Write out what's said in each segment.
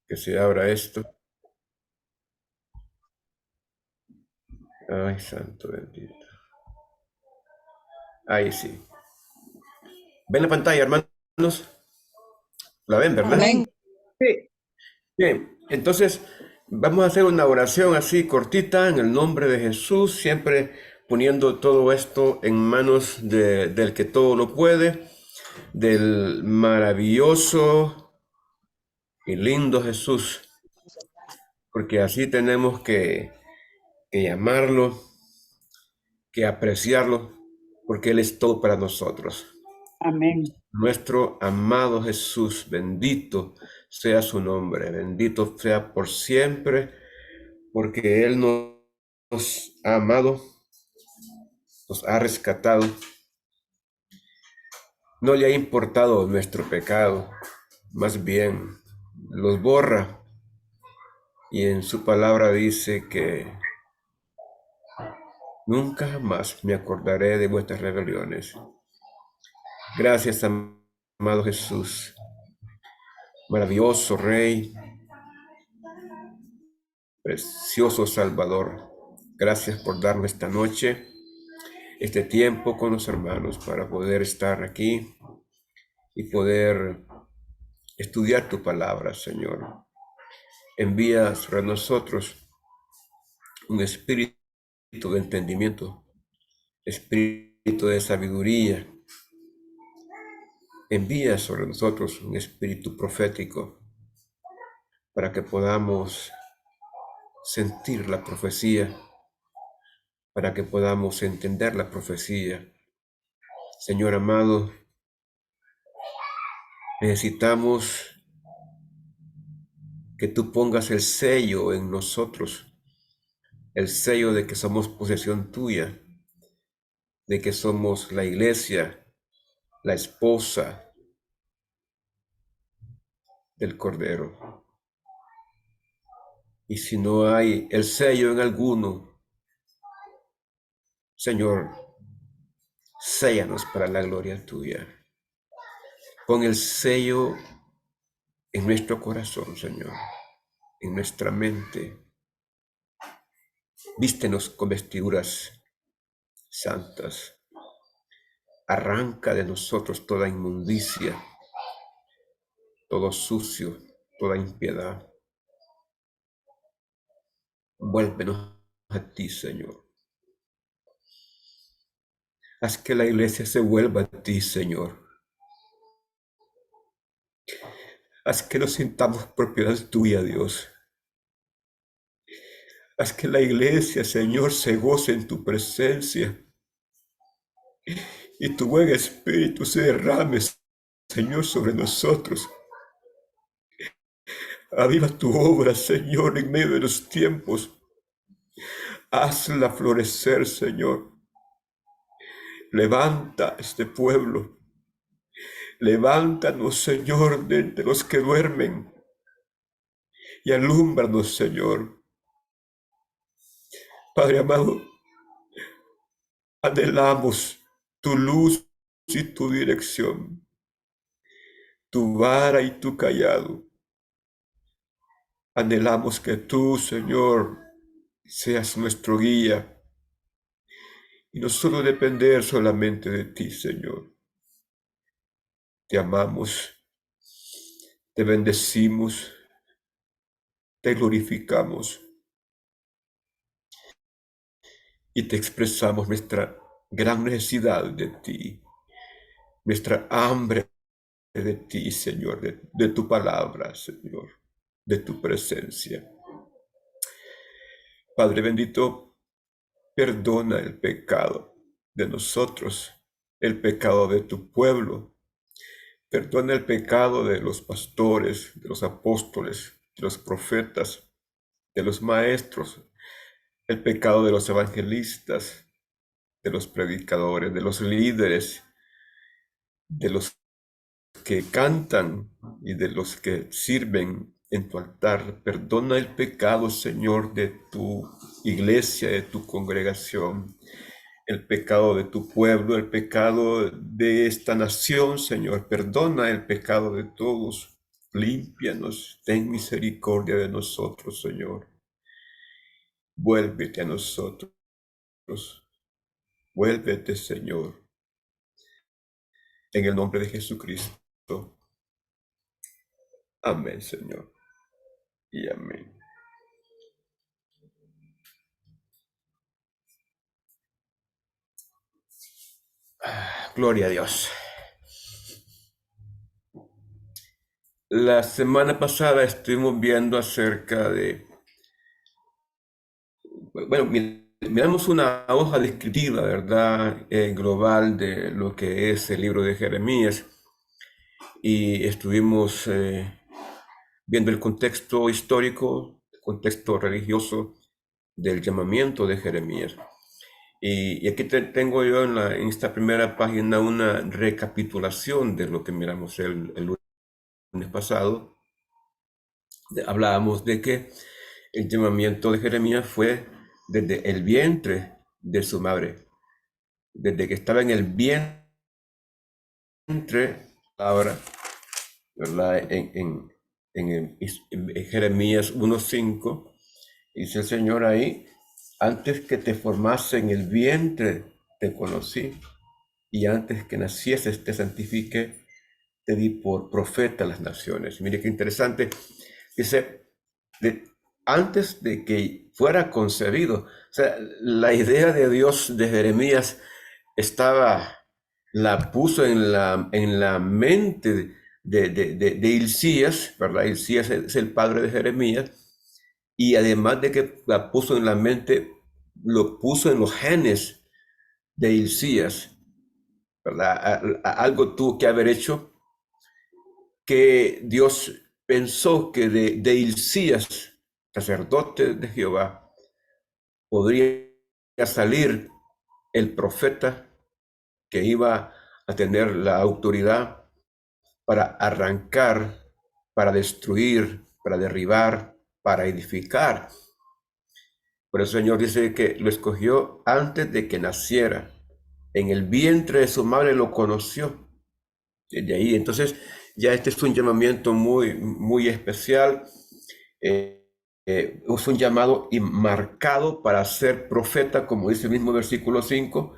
Que se abra esto. Ay, santo bendito. Ahí sí. ¿Ven la pantalla, hermanos? ¿La ven, verdad? Amén. Sí. Bien, entonces vamos a hacer una oración así cortita en el nombre de Jesús, siempre poniendo todo esto en manos del que todo lo puede, del maravilloso y lindo Jesús, porque así tenemos que llamarlo, que apreciarlo, porque Él es todo para nosotros. Amén. Nuestro amado Jesús, bendito sea su nombre, bendito sea por siempre, porque Él nos ha amado, nos ha rescatado, no le ha importado nuestro pecado, más bien los borra y en su palabra dice que nunca jamás me acordaré de vuestras rebeliones. Gracias, amado Jesús, maravilloso Rey, precioso Salvador. Gracias por darnos esta noche, este tiempo con los hermanos para poder estar aquí y poder estudiar tu palabra, Señor. Envía sobre nosotros un espíritu de entendimiento, espíritu de sabiduría. Envía sobre nosotros un espíritu profético para que podamos sentir la profecía, para que podamos entender la profecía. Señor amado, necesitamos que tú pongas el sello en nosotros, el sello de que somos posesión tuya, de que somos la iglesia, la esposa del Cordero. Y si no hay el sello en alguno, Señor, séllanos para la gloria tuya. Pon el sello en nuestro corazón, Señor, en nuestra mente. Vístenos con vestiduras santas. Arranca de nosotros toda inmundicia, todo sucio, toda impiedad. Vuélvenos a ti, Señor. Haz que la iglesia se vuelva a ti, Señor. Haz que nos sintamos propiedad tuya, Dios. Haz que la iglesia, Señor, se goce en tu presencia y tu buen espíritu se derrame, Señor, sobre nosotros. Aviva tu obra, Señor, en medio de los tiempos. Hazla florecer, Señor. Levanta este pueblo. Levántanos, Señor, de entre los que duermen y alúmbranos, Señor. Padre amado, anhelamos tu luz y tu dirección, tu vara y tu callado. Anhelamos que tú, Señor, seas nuestro guía y no solo depender solamente de ti, Señor. Te amamos, te bendecimos, te glorificamos y te expresamos nuestra gran necesidad de ti, nuestra hambre de ti, Señor, de tu palabra, Señor, de tu presencia. Padre bendito, perdona el pecado de nosotros, el pecado de tu pueblo. Perdona el pecado de los pastores, de los apóstoles, de los profetas, de los maestros, el pecado de los evangelistas, de los predicadores, de los líderes, de los que cantan y de los que sirven en tu altar. Perdona el pecado, Señor, de tu iglesia, de tu congregación, el pecado de tu pueblo, el pecado de esta nación, Señor. Perdona el pecado de todos. Límpianos, ten misericordia de nosotros, Señor. Vuélvete a nosotros. Vuélvete, Señor, en el nombre de Jesucristo. Amén, Señor. Y amén. Gloria a Dios. La semana pasada estuvimos viendo acerca de, bueno, miramos una hoja descriptiva, ¿verdad? Global de lo que es el libro de Jeremías y estuvimos viendo el contexto histórico, el contexto religioso del llamamiento de Jeremías. Y aquí tengo yo en esta primera página una recapitulación de lo que miramos el lunes pasado. Hablábamos de que el llamamiento de Jeremías fue desde el vientre de su madre, desde que estaba en el vientre, ahora, ¿verdad? En Jeremías 1:5, dice el Señor ahí, antes que te formase en el vientre te conocí, y antes que nacieses te santifiqué, te di por profeta a las naciones. Mire qué interesante. Dice, antes de que fuera concebido, o sea, la idea de Dios de Jeremías la puso en la mente de Hilcías, ¿verdad? Hilcías es el padre de Jeremías, y además de que la puso en la mente, lo puso en los genes de Hilcías, ¿verdad? Algo tuvo que haber hecho que Dios pensó que de Hilcías, sacerdote de Jehová, podría salir el profeta que iba a tener la autoridad para arrancar, para destruir, para derribar, para edificar. Por eso el Señor dice que lo escogió antes de que naciera. En el vientre de su madre lo conoció. Desde ahí, entonces, ya este es un llamamiento muy, muy especial. Es un llamado marcado para ser profeta, como dice el mismo versículo 5,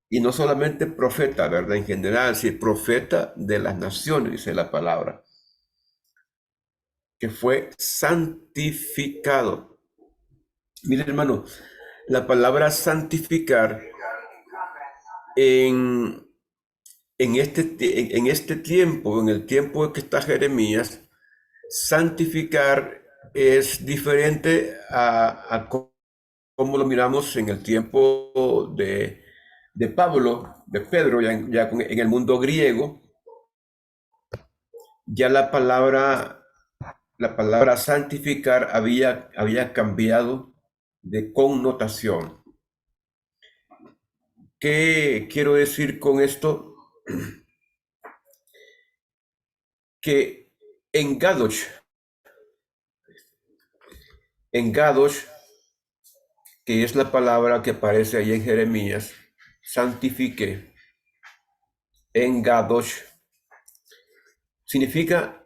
y no solamente profeta, ¿verdad? En general, sí, profeta de las naciones, dice la palabra, que fue santificado. Mire, hermano, la palabra santificar en, en este tiempo, en el tiempo que está Jeremías, santificar es diferente a cómo lo miramos en el tiempo de Pablo, de Pedro, ya en el mundo griego. Ya la palabra santificar había cambiado de connotación. ¿Qué quiero decir con esto? Que en Gadosh, que es la palabra que aparece ahí en Jeremías, santifique, en Gadosh, significa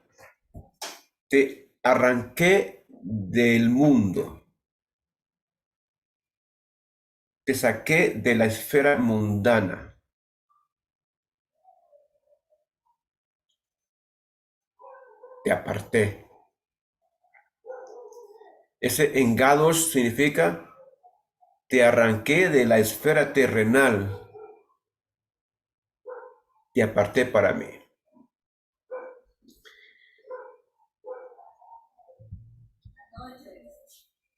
te arranqué del mundo, te saqué de la esfera mundana, te aparté. Ese engados significa te arranqué de la esfera terrenal, te aparté para mí.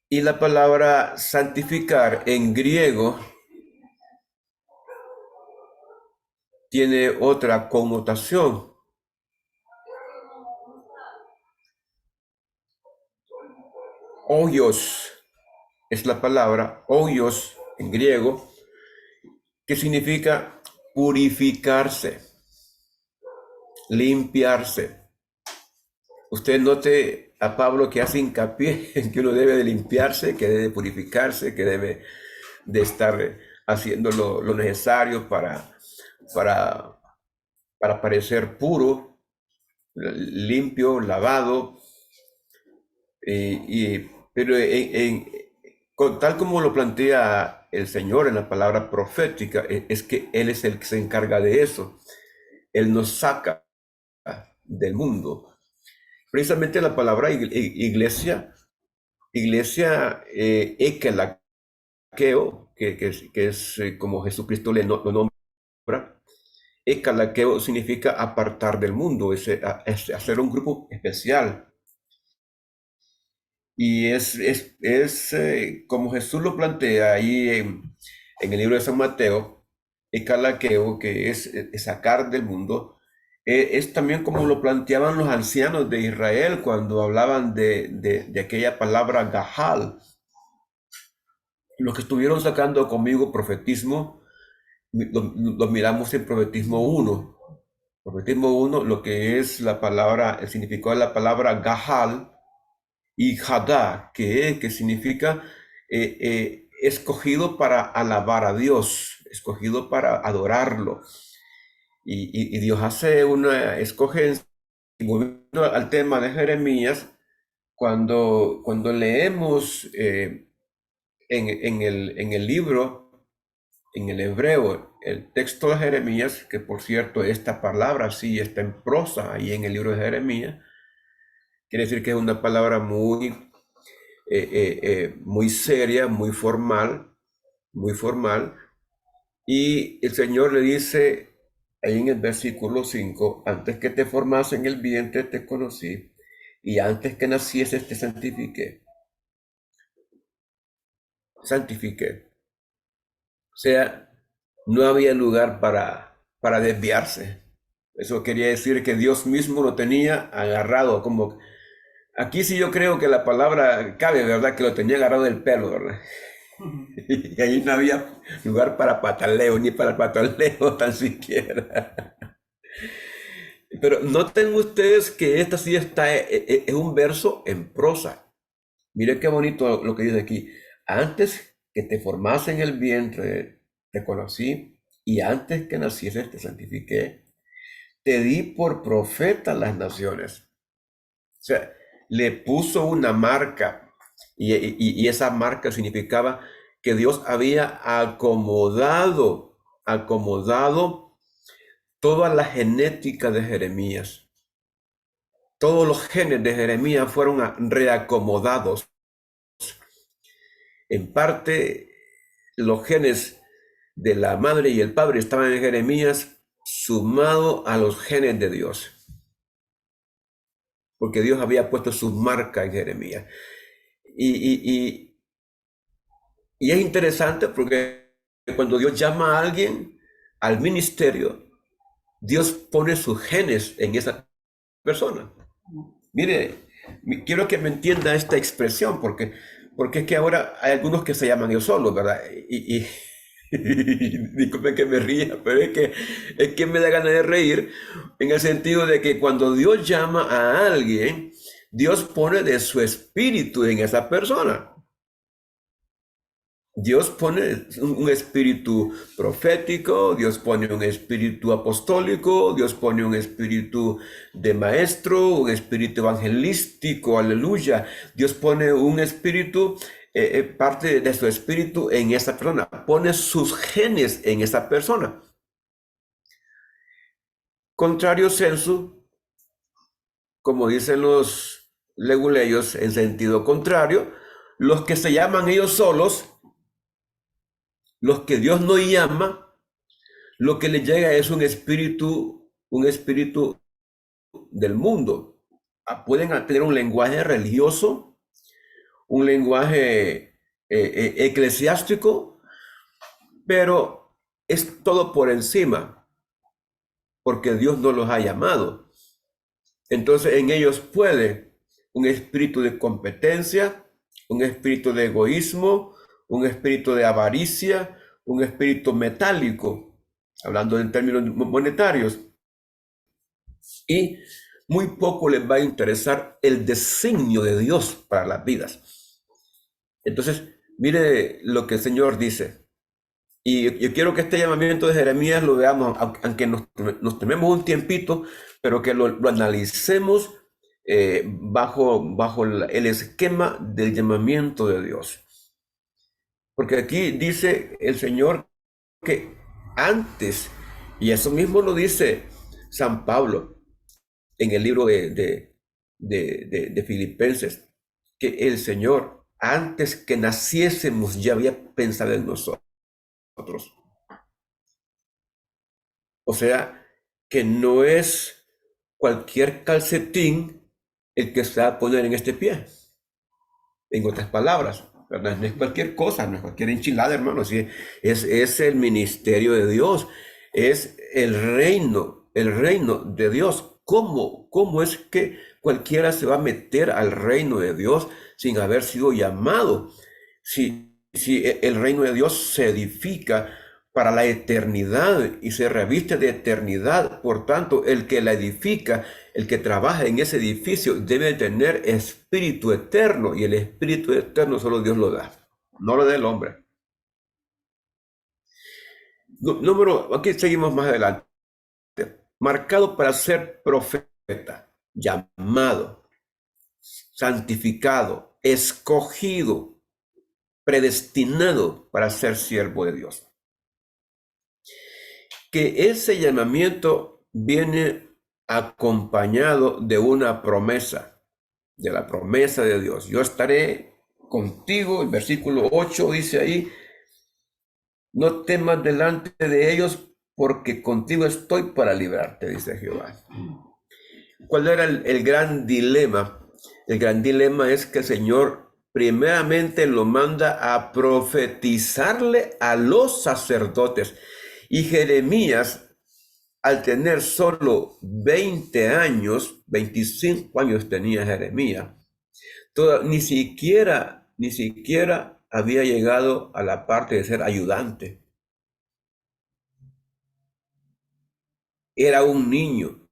Y la palabra santificar en griego tiene otra connotación. Hoyos es la palabra, hoyos en griego, que significa purificarse, limpiarse. Usted note a Pablo que hace hincapié en que uno debe de limpiarse, que debe de purificarse, que debe de estar haciendo lo necesario para parecer puro. limpio, lavado, pero tal como lo plantea el Señor en la palabra profética, es que Él es el que se encarga de eso. Él nos saca del mundo. Precisamente la palabra iglesia, ekelakeo, que es como Jesucristo lo nombra. Ekalakeo significa apartar del mundo, es hacer un grupo especial. Y como Jesús lo plantea ahí en el libro de San Mateo, Ecalaqueo, que es sacar del mundo, es también como lo planteaban los ancianos de Israel cuando hablaban de aquella palabra Gahal. Los que estuvieron sacando conmigo profetismo, lo miramos en Profetismo 1. Profetismo 1, lo que es la palabra, el significado de la palabra Gahal, y Hadá, que significa escogido para alabar a Dios, escogido para adorarlo. Y Dios hace una escogencia. Y volviendo al tema de Jeremías, cuando leemos en el libro, en el hebreo, el texto de Jeremías, que por cierto, esta palabra sí está en prosa ahí en el libro de Jeremías, quiere decir que es una palabra muy seria, muy formal, y el Señor le dice ahí en el versículo 5, antes que te formas en el vientre te conocí, y antes que nacieses te santifiqué. Santifiqué. O sea, no había lugar para desviarse. Eso quería decir que Dios mismo lo tenía agarrado, como aquí sí yo creo que la palabra cabe, ¿verdad? Que lo tenía agarrado del pelo, ¿verdad? Y ahí no había lugar para pataleo, ni para pataleo tan siquiera. Pero noten ustedes que esta sí está, es un verso en prosa. Mire qué bonito lo que dice aquí. Antes que te formase en el vientre, te conocí, y antes que nacieses te santifiqué. Te di por profeta a las naciones. O sea, le puso una marca, y esa marca significaba que Dios había acomodado toda la genética de Jeremías. Todos los genes de Jeremías fueron reacomodados. En parte, los genes de la madre y el padre estaban en Jeremías sumados a los genes de Dios, porque Dios había puesto su marca en Jeremías. Y es interesante porque cuando Dios llama a alguien al ministerio, Dios pone sus genes en esa persona. Mire, quiero que me entienda esta expresión, porque es que ahora hay algunos que se llaman Dios solo, ¿verdad? Disculpen que me ría, pero es que me da ganas de reír en el sentido de que cuando Dios llama a alguien, Dios pone de su espíritu en esa persona. Dios pone un espíritu profético, Dios pone un espíritu apostólico, Dios pone un espíritu de maestro, un espíritu evangelístico, aleluya. Dios pone un espíritu, parte de su espíritu en esa persona, pone sus genes en esa persona. Contrario sensu, como dicen los leguleyos en sentido contrario, los que se llaman ellos solos, los que Dios no llama, lo que les llega es un espíritu del mundo. Pueden tener un lenguaje religioso, un lenguaje eclesiástico, pero es todo por encima, porque Dios no los ha llamado. Entonces en ellos puede un espíritu de competencia, un espíritu de egoísmo, un espíritu de avaricia, un espíritu metálico, hablando en términos monetarios. Y muy poco les va a interesar el designio de Dios para las vidas. Entonces, mire lo que el Señor dice. Y yo quiero que este llamamiento de Jeremías lo veamos, aunque nos tomemos un tiempito, pero que lo analicemos bajo el esquema del llamamiento de Dios. Porque aquí dice el Señor que antes, y eso mismo lo dice San Pablo en el libro de Filipenses, que el Señor antes que naciésemos ya había pensado en nosotros. O sea, que no es cualquier calcetín el que se va a poner en este pie. En otras palabras, ¿verdad? No es cualquier cosa, no es cualquier enchilada, hermano. Sí, es el ministerio de Dios, es el reino de Dios. ¿Cómo es que cualquiera se va a meter al reino de Dios sin haber sido llamado? Si el reino de Dios se edifica para la eternidad y se reviste de eternidad, por tanto, el que la edifica, el que trabaja en ese edificio, debe tener espíritu eterno, y el espíritu eterno solo Dios lo da, no lo da el hombre. Aquí seguimos más adelante. Marcado para ser profeta, llamado, santificado, escogido, predestinado para ser siervo de Dios. Que ese llamamiento viene acompañado de una promesa, de la promesa de Dios. Yo estaré contigo, el versículo 8 dice ahí, no temas delante de ellos, porque contigo estoy para librarte, dice Jehová. ¿Cuál era el gran dilema? El gran dilema es que el Señor primeramente lo manda a profetizarle a los sacerdotes. Y Jeremías, al tener solo 20 años, 25 años tenía Jeremías, ni siquiera había llegado a la parte de ser ayudante. Era un niño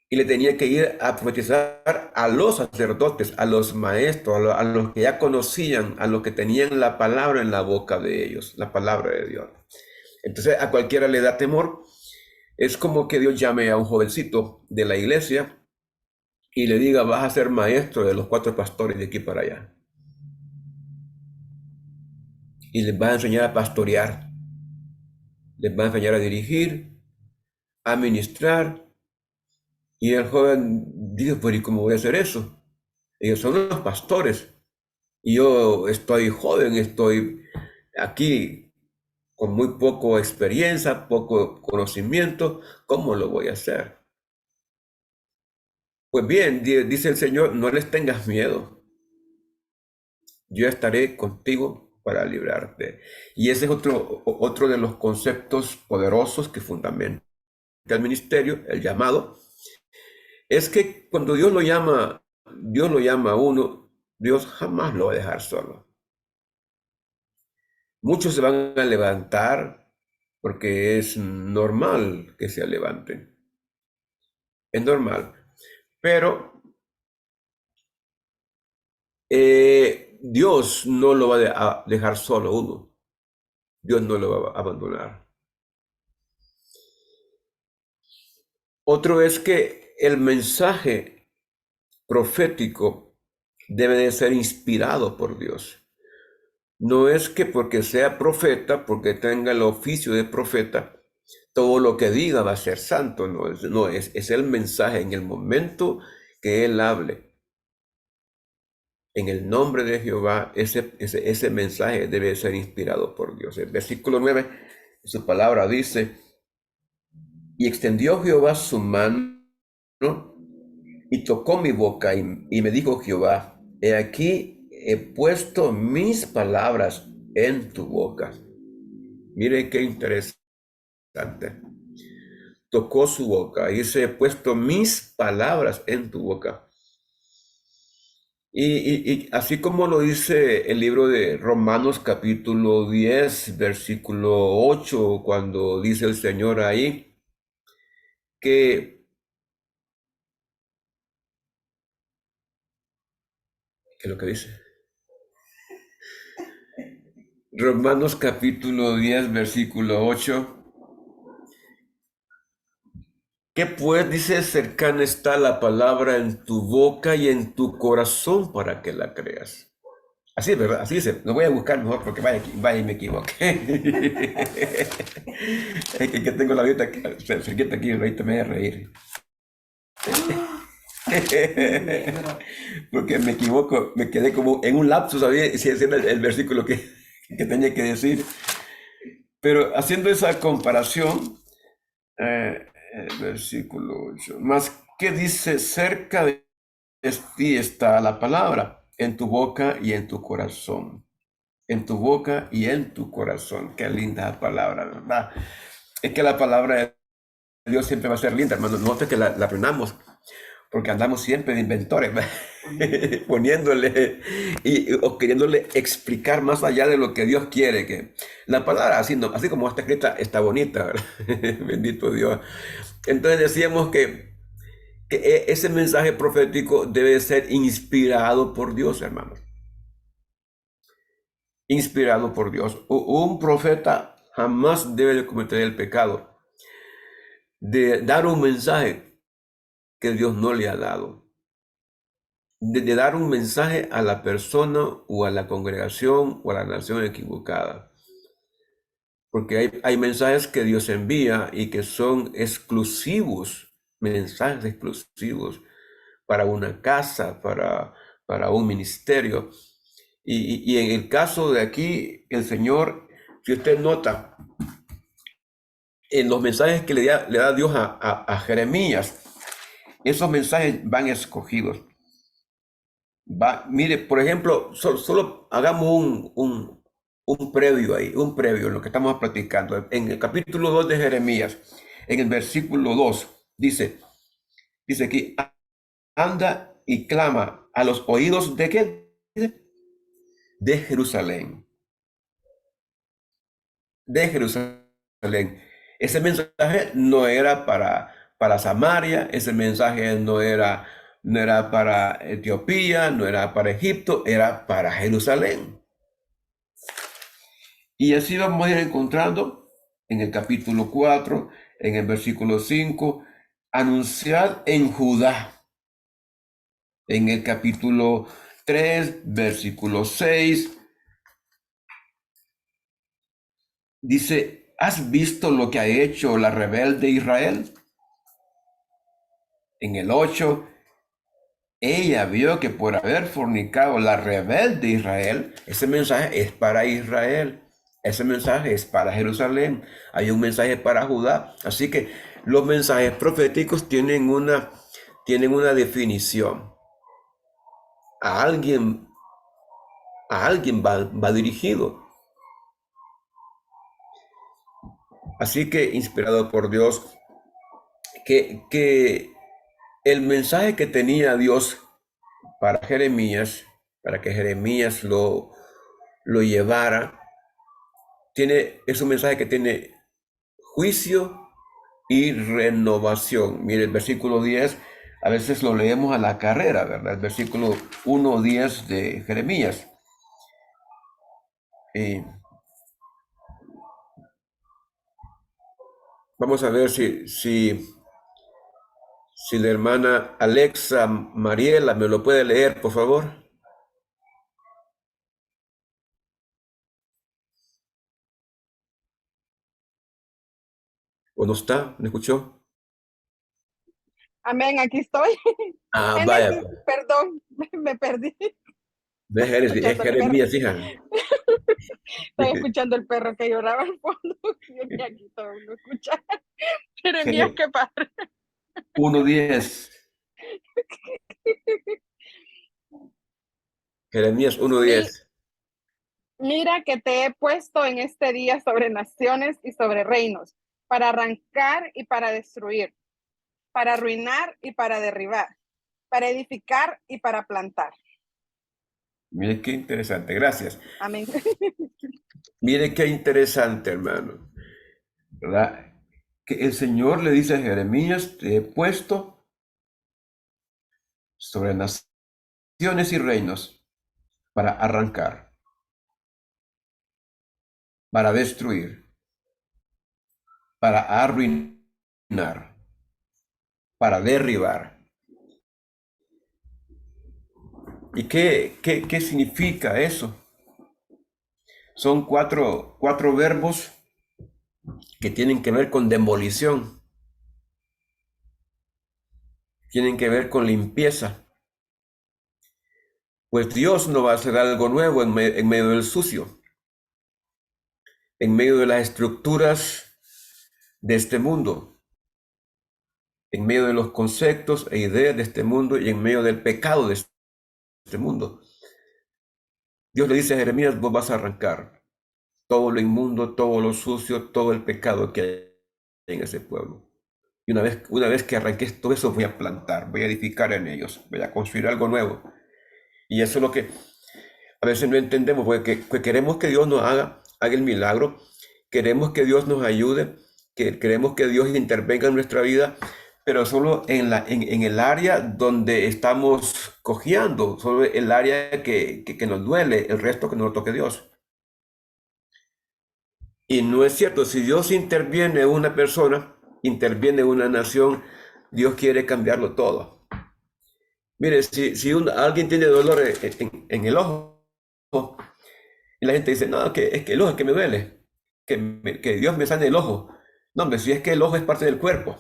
y le tenía que ir a profetizar a los sacerdotes, a los maestros, a los que ya conocían, a los que tenían la palabra en la boca de ellos, la palabra de Dios. Entonces a cualquiera le da temor. Es como que Dios llame a un jovencito de la iglesia y le diga, vas a ser maestro de los 4 pastores de aquí para allá. Y les va a enseñar a pastorear, les va a enseñar a dirigir, a ministrar. Y el joven dice, pues ¿y cómo voy a hacer eso? Ellos son los pastores. Y yo estoy joven, estoy aquí con muy poco experiencia, poco conocimiento. ¿Cómo lo voy a hacer? Pues bien, dice el Señor, no les tengas miedo. Yo estaré contigo para librarte. Y ese es otro de los conceptos poderosos que fundamenta el ministerio, el llamado. Es que cuando Dios lo llama a uno, Dios jamás lo va a dejar solo. Muchos se van a levantar porque es normal que se levanten. Es normal. Pero Dios no lo va a dejar solo uno. Dios no lo va a abandonar. Otro es que el mensaje profético debe de ser inspirado por Dios. No es que porque sea profeta, porque tenga el oficio de profeta, todo lo que diga va a ser santo. Es el mensaje en el momento que él hable. En el nombre de Jehová, ese mensaje debe ser inspirado por Dios. El versículo 9, su palabra dice, y extendió Jehová su mano y tocó mi boca y me dijo Jehová, he aquí he puesto mis palabras en tu boca. Miren qué interesante. Tocó su boca y dice, he puesto mis palabras en tu boca. Y así como lo dice el libro de Romanos capítulo 10, versículo 8, cuando dice el Señor ahí, que, ¿qué es lo que dice? Romanos capítulo 10, versículo 8. ¿Qué pues dice? Cercana está la palabra en tu boca y en tu corazón para que la creas. Así es, ¿verdad? Así dice. Lo voy a buscar mejor porque vaya y me equivoqué. Es que tengo la vida cerquita aquí, ahorita me voy a reír. Porque me equivoco, me quedé como en un lapso, sabía si ese era el versículo que tenía que decir. Pero haciendo esa comparación, versículo 8, más que dice, cerca de ti está la palabra, en tu boca y en tu corazón. En tu boca y en tu corazón. Qué linda palabra, ¿verdad? Es que la palabra de Dios siempre va a ser linda, hermano. No es que la aprendamos, porque andamos siempre de inventores, poniéndole o queriéndole explicar más allá de lo que Dios quiere. Que la palabra, así, no, así como está escrita, está bonita, ¿verdad? Bendito Dios. Entonces decíamos que ese mensaje profético debe ser inspirado por Dios, hermanos. Inspirado por Dios. Un profeta jamás debe de cometer el pecado de dar un mensaje que Dios no le ha dado. De dar un mensaje a la persona o a la congregación o a la nación equivocada. Porque hay mensajes que Dios envía y que son exclusivos, mensajes exclusivos para una casa, para un ministerio. Y en el caso de aquí, el Señor, si usted nota, en los mensajes que le da Dios a Jeremías, esos mensajes van escogidos. Mire, por ejemplo, solo hagamos un previo ahí, un previo en lo que estamos platicando. En el capítulo 2 de Jeremías, en el versículo 2, dice aquí, anda y clama a los oídos de ¿qué? De Jerusalén. De Jerusalén. Ese mensaje no era para Samaria, ese mensaje no era para Etiopía, no era para Egipto, era para Jerusalén. Y así vamos a ir encontrando en el capítulo 4, en el versículo 5, anunciad en Judá. En el capítulo 3, versículo 6, dice, ¿has visto lo que ha hecho la rebelde Israel? En el 8, ella vio que por haber fornicado la rebelde Israel, ese mensaje es para Israel, ese mensaje es para Jerusalén, hay un mensaje para Judá. Así que los mensajes proféticos tienen una definición. A alguien, a alguien va dirigido. Así que inspirado por Dios, que el mensaje que tenía Dios para Jeremías, para que Jeremías lo llevara, es un mensaje que tiene juicio y renovación. Mire, el versículo 10, a veces lo leemos a la carrera, ¿verdad? El versículo 1:10 de Jeremías. Y vamos a ver si la hermana Alexa Mariela me lo puede leer, por favor. ¿O no está? ¿Me escuchó? Amén, aquí estoy. Ah, vaya, pues. Perdón, me perdí. Ve, Estoy Es escuchando el perro. Jeremías, hija. Estoy escuchando el perro que lloraba al fondo. Y aquí todo uno escucha. Jeremías, qué padre. 1:10. Jeremías Mi, 1:10. Mira que te he puesto en este día sobre naciones y sobre reinos, para arrancar y para destruir, para arruinar y para derribar, para edificar y para plantar. Mire qué interesante, gracias. Amén. Mire qué interesante, hermano, ¿verdad? Que el Señor le dice a Jeremías, te he puesto sobre naciones y reinos para arrancar, para destruir, para arruinar, para derribar. ¿Y qué significa eso? Son cuatro verbos que tienen que ver con demolición, tienen que ver con limpieza. Pues Dios no va a hacer algo nuevo en medio del sucio, en medio de las estructuras de este mundo, en medio de los conceptos e ideas de este mundo y en medio del pecado de este mundo. Dios le dice a Jeremías, vos vas a arrancar todo lo inmundo, todo lo sucio, todo el pecado que hay en ese pueblo. Y una vez que arranques todo eso, voy a plantar, voy a edificar en ellos, voy a construir algo nuevo. Y eso es lo que a veces no entendemos, porque queremos que Dios nos haga el milagro, queremos que Dios nos ayude, queremos que Dios intervenga en nuestra vida, pero solo en el área donde estamos cojeando, solo el área que nos duele, el resto que no lo toque Dios. Y no es cierto, si Dios interviene en una persona, interviene en una nación, Dios quiere cambiarlo todo. Mire, si alguien tiene dolor en el ojo, y la gente dice, no, es que el ojo es que me duele, que Dios me sane el ojo. No, hombre, si es que el ojo es parte del cuerpo,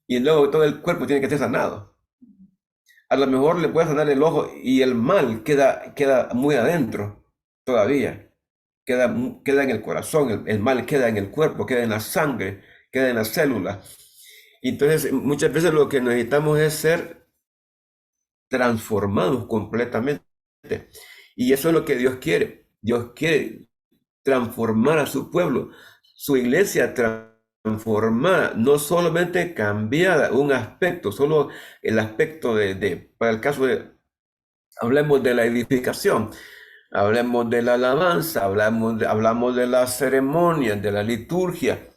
y luego todo el cuerpo tiene que ser sanado. A lo mejor le puede sanar el ojo y el mal queda muy adentro todavía. Queda en el corazón, el mal queda en el cuerpo, queda en la sangre, queda en las células. Y entonces muchas veces lo que necesitamos es ser transformados completamente. Y eso es lo que Dios quiere. Dios quiere transformar a su pueblo, su iglesia transformada, no solamente cambiada un aspecto, solo el aspecto para el caso hablemos de la edificación, hablemos de la alabanza, hablamos de las ceremonias, de la liturgia,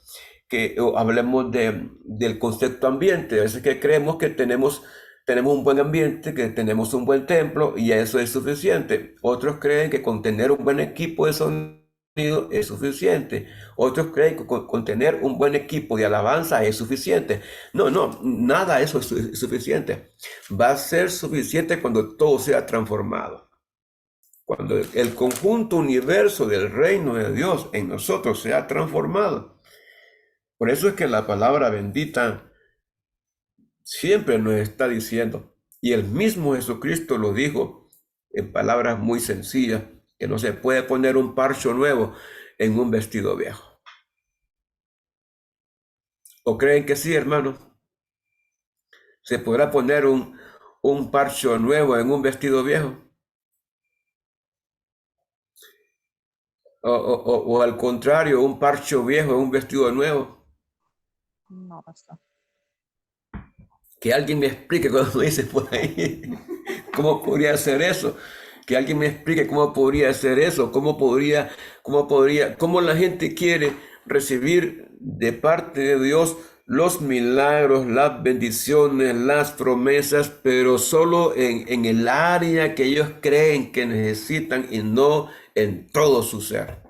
hablemos del concepto ambiente. A veces que creemos que tenemos un buen ambiente, que tenemos un buen templo y eso es suficiente. Otros creen que con tener un buen equipo de sonido es suficiente. Otros creen que con tener un buen equipo de alabanza es suficiente. No, nada de eso es suficiente. Va a ser suficiente cuando todo sea transformado. Cuando el conjunto universo del reino de Dios en nosotros sea transformado. Por eso es que la palabra bendita siempre nos está diciendo, y el mismo Jesucristo lo dijo en palabras muy sencillas, que no se puede poner un parcho nuevo en un vestido viejo. ¿O creen que sí, hermanos? ¿Se podrá poner un parcho nuevo en un vestido viejo? O al contrario, un parcho viejo en un vestido nuevo. No, pastor. Que alguien me explique cuando dice por ahí, ¿cómo podría hacer eso? Que alguien me explique cómo podría hacer eso, cómo la gente quiere recibir de parte de Dios los milagros, las bendiciones, las promesas, pero solo en el área que ellos creen que necesitan y no en todo su ser.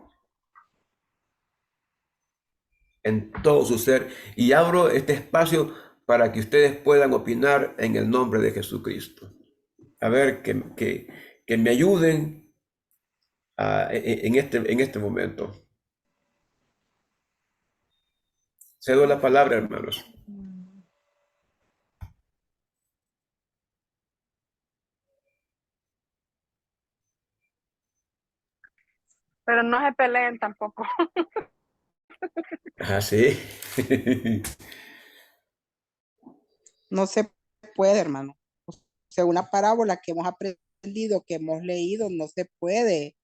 En todo su ser. Y abro este espacio para que ustedes puedan opinar en el nombre de Jesucristo. A ver, que me ayuden en este momento. Cedo la palabra, hermanos. Pero no se peleen tampoco. Ah, sí. No se puede, hermano. O sea, una parábola que hemos aprendido, que hemos leído, no se puede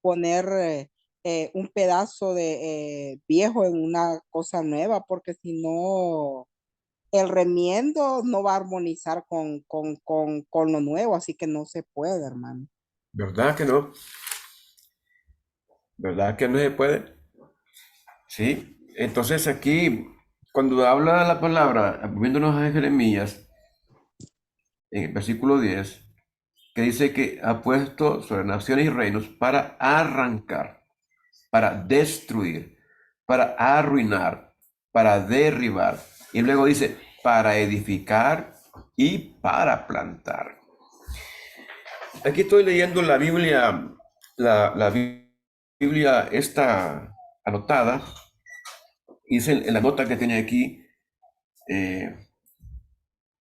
poner un pedazo de viejo en una cosa nueva, porque si no, el remiendo no va a armonizar con lo nuevo, así que no se puede, hermano. ¿Verdad que no? ¿Verdad que no se puede? Sí. Entonces aquí, cuando habla la palabra, viéndonos a Jeremías, en el versículo 10, que dice que ha puesto sobre naciones y reinos para arrancar. para destruir, para arruinar, para derribar. Y luego dice, para edificar y para plantar. Aquí estoy leyendo la Biblia, la Biblia está anotada. Dice en la nota que tiene aquí,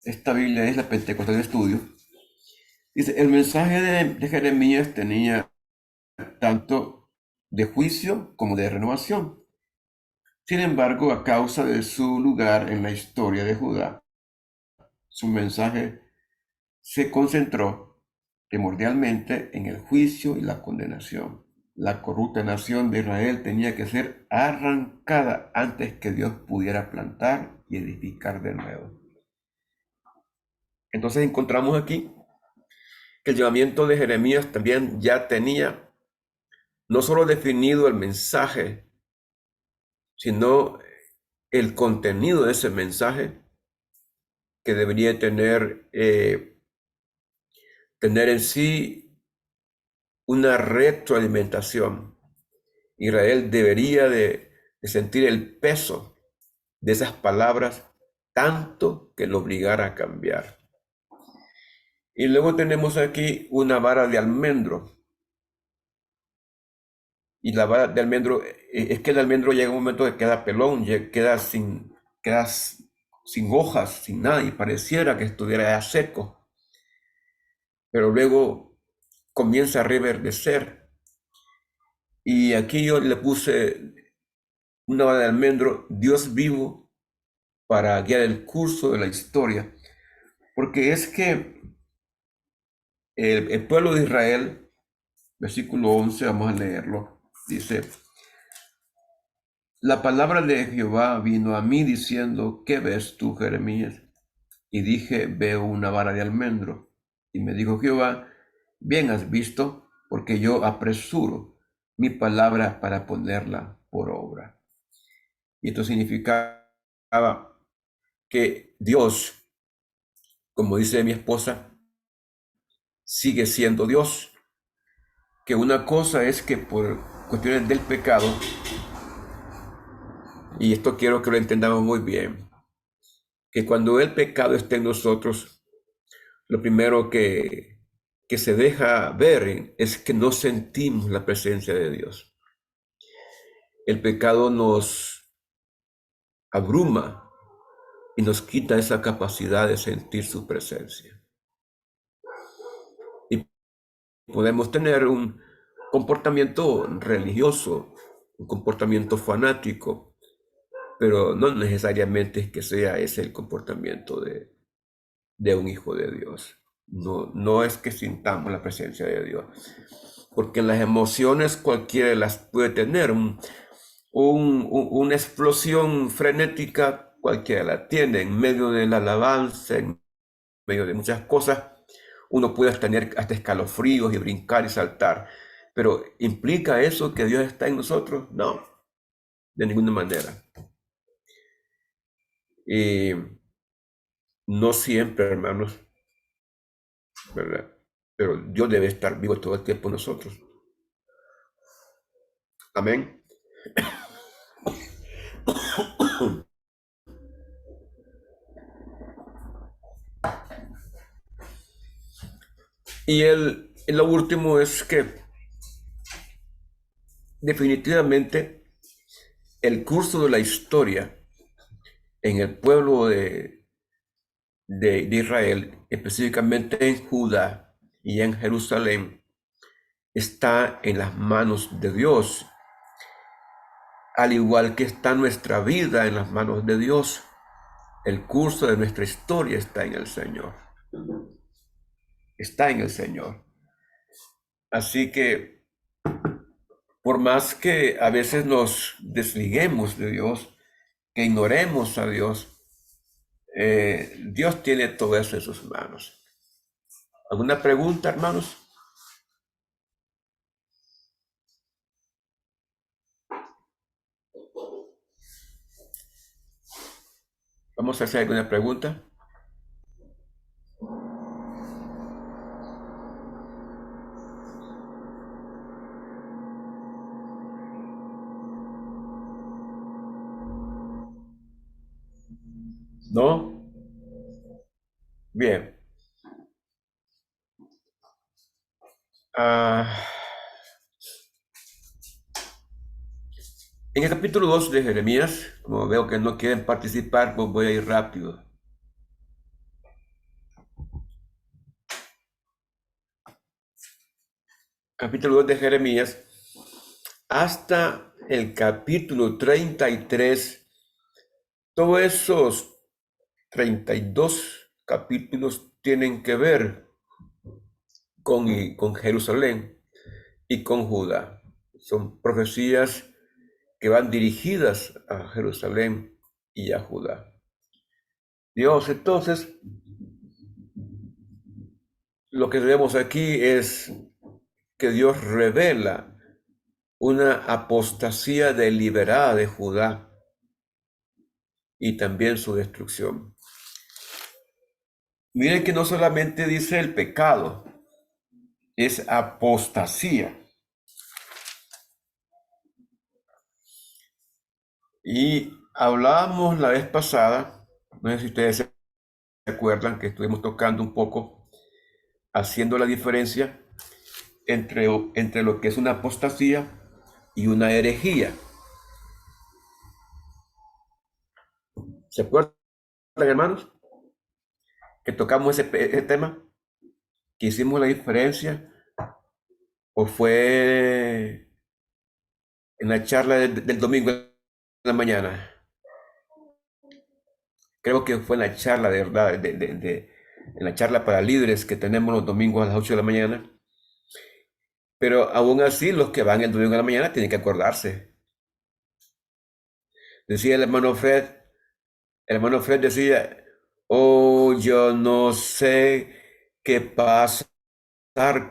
esta Biblia es la Pentecostal de Estudio. Dice, el mensaje de Jeremías tenía tanto de juicio como de renovación. Sin embargo, a causa de su lugar en la historia de Judá, su mensaje se concentró primordialmente en el juicio y la condenación. La corrupta nación de Israel tenía que ser arrancada antes que Dios pudiera plantar y edificar de nuevo. Entonces encontramos aquí que el llamamiento de Jeremías también ya tenía no solo definido el mensaje, sino el contenido de ese mensaje que debería tener en sí una retroalimentación. Israel debería de sentir el peso de esas palabras tanto que lo obligara a cambiar. Y luego tenemos aquí una vara de almendro. Y la vara de almendro, es que el almendro llega un momento que queda pelón, queda sin hojas, sin nada, y pareciera que estuviera ya seco. Pero luego comienza a reverdecer. Y aquí yo le puse una vara de almendro, Dios vivo, para guiar el curso de la historia. Porque es que el pueblo de Israel, versículo 11, vamos a leerlo, dice, la palabra de Jehová vino a mí diciendo, ¿qué ves tú, Jeremías? Y dije, veo una vara de almendro. Y me dijo Jehová, bien has visto, porque yo apresuro mi palabra para ponerla por obra. Y esto significaba que Dios, como dice mi esposa, sigue siendo Dios. Que una cosa es que por cuestiones del pecado, y esto quiero que lo entendamos muy bien, que cuando el pecado está en nosotros, lo primero que se deja ver es que no sentimos la presencia de Dios. El pecado nos abruma y nos quita esa capacidad de sentir su presencia. Y podemos tener un comportamiento religioso, un comportamiento fanático, pero no necesariamente es que sea ese el comportamiento de un hijo de Dios. No es que sintamos la presencia de Dios, porque las emociones cualquiera las puede tener. Una explosión frenética cualquiera la tiene en medio de la alabanza, en medio de muchas cosas. Uno puede tener hasta escalofríos y brincar y saltar, pero ¿implica eso que Dios está en nosotros? No, de ninguna manera. Y no siempre, hermanos, ¿verdad? Pero Dios debe estar vivo todo el tiempo en nosotros. Amén. Y lo último es que definitivamente el curso de la historia en el pueblo de Israel, específicamente en Judá y en Jerusalén, está en las manos de Dios, al igual que está nuestra vida en las manos de Dios. El curso de nuestra historia está en el Señor. Está en el Señor. Así que, por más que a veces nos desliguemos de Dios, que ignoremos a Dios, Dios tiene todo eso en sus manos. ¿Alguna pregunta, hermanos? ¿Vamos a hacer alguna pregunta? ¿No? Bien. Ah, en el capítulo 2 de Jeremías, como veo que no quieren participar, pues voy a ir rápido. Capítulo 2 de Jeremías, hasta el capítulo 33, todos esos 32 capítulos tienen que ver con Jerusalén y con Judá. Son profecías que van dirigidas a Jerusalén y a Judá. Dios, entonces, lo que vemos aquí es que Dios revela una apostasía deliberada de Judá y también su destrucción. Miren que no solamente dice el pecado, es apostasía. Y hablábamos la vez pasada, no sé si ustedes se acuerdan que estuvimos tocando un poco, haciendo la diferencia entre lo que es una apostasía y una herejía. ¿Se acuerdan, hermanos? Que tocamos ese tema, que hicimos la diferencia, o fue en la charla del domingo en la mañana. Creo que fue en la charla de verdad, en la charla para líderes que tenemos los domingos a las 8 de la mañana. Pero aún así, los que van el domingo de la mañana tienen que acordarse. Decía el hermano Fred decía, oh, yo no sé qué pasar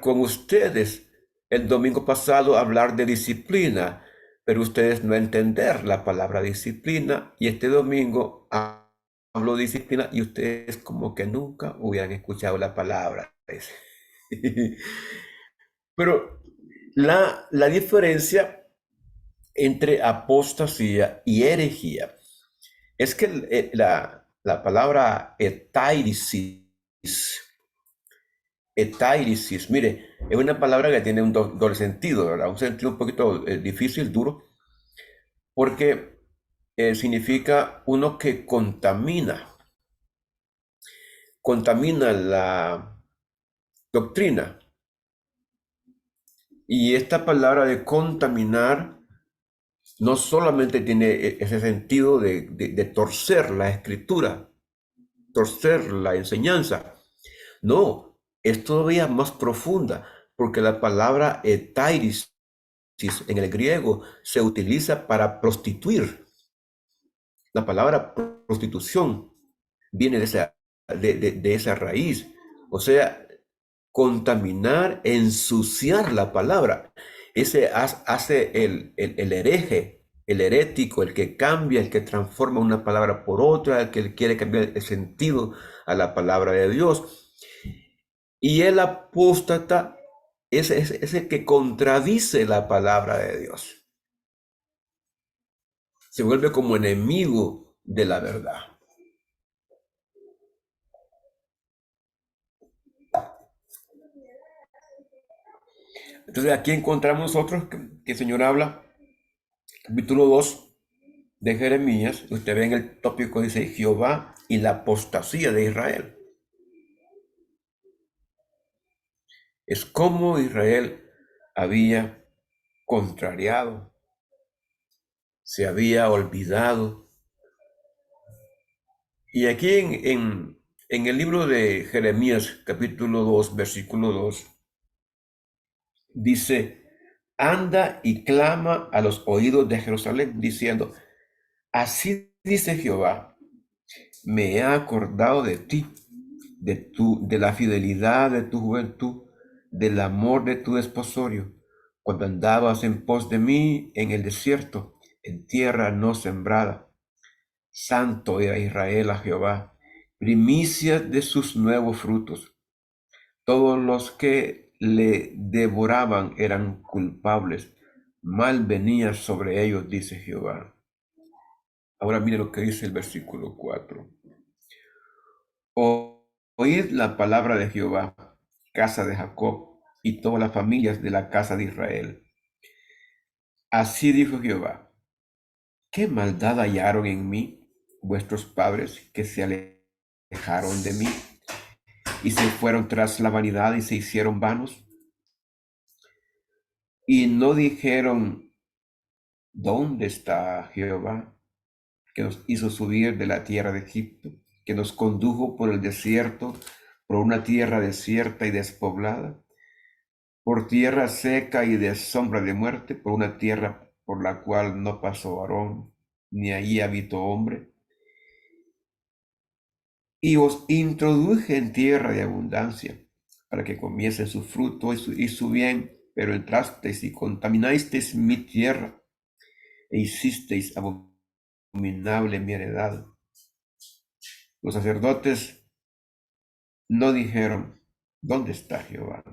con ustedes. El domingo pasado hablar de disciplina, pero ustedes no entender la palabra disciplina. Y este domingo hablo de disciplina y ustedes como que nunca hubieran escuchado la palabra. Pero la diferencia entre apostasía y herejía es que la palabra etairisis, mire, es una palabra que tiene un doble sentido, ¿verdad? Un sentido un poquito difícil, duro, porque significa uno que contamina la doctrina. Y esta palabra de contaminar no solamente tiene ese sentido de torcer la escritura, torcer la enseñanza. No, es todavía más profunda, porque la palabra etairis en el griego se utiliza para prostituir. La palabra prostitución viene de esa raíz. O sea, contaminar, ensuciar la palabra. Ese hace el hereje, el herético, el que cambia, el que transforma una palabra por otra, el que quiere cambiar el sentido a la palabra de Dios. Y el apóstata es el que contradice la palabra de Dios. Se vuelve como enemigo de la verdad. Entonces aquí encontramos nosotros que el Señor habla, capítulo 2 de Jeremías, usted ve en el tópico dice Jehová y la apostasía de Israel. Es como Israel había contrariado, se había olvidado. Y aquí en el libro de Jeremías, capítulo 2, versículo 2, dice, anda y clama a los oídos de Jerusalén, diciendo, así dice Jehová, me he acordado de ti, de la fidelidad de tu juventud, del amor de tu desposorio, cuando andabas en pos de mí en el desierto, en tierra no sembrada. Santo era Israel a Jehová, primicias de sus nuevos frutos. Todos los que le devoraban eran culpables. Mal venía sobre ellos, dice Jehová. Ahora mire lo que dice el versículo 4. Oíd la palabra de Jehová, casa de Jacob, y todas las familias de la casa de Israel. Así dijo Jehová: ¿qué maldad hallaron en mí vuestros padres, que se alejaron de mí y se fueron tras la vanidad y se hicieron vanos? Y no dijeron: ¿dónde está Jehová, que nos hizo subir de la tierra de Egipto, que nos condujo por el desierto, por una tierra desierta y despoblada, por tierra seca y de sombra de muerte, por una tierra por la cual no pasó varón, ni allí habitó hombre? Y os introduje en tierra de abundancia, para que comiese su fruto y su bien, pero entrasteis y contaminasteis mi tierra, e hicisteis abominable mi heredad. Los sacerdotes no dijeron: ¿dónde está Jehová?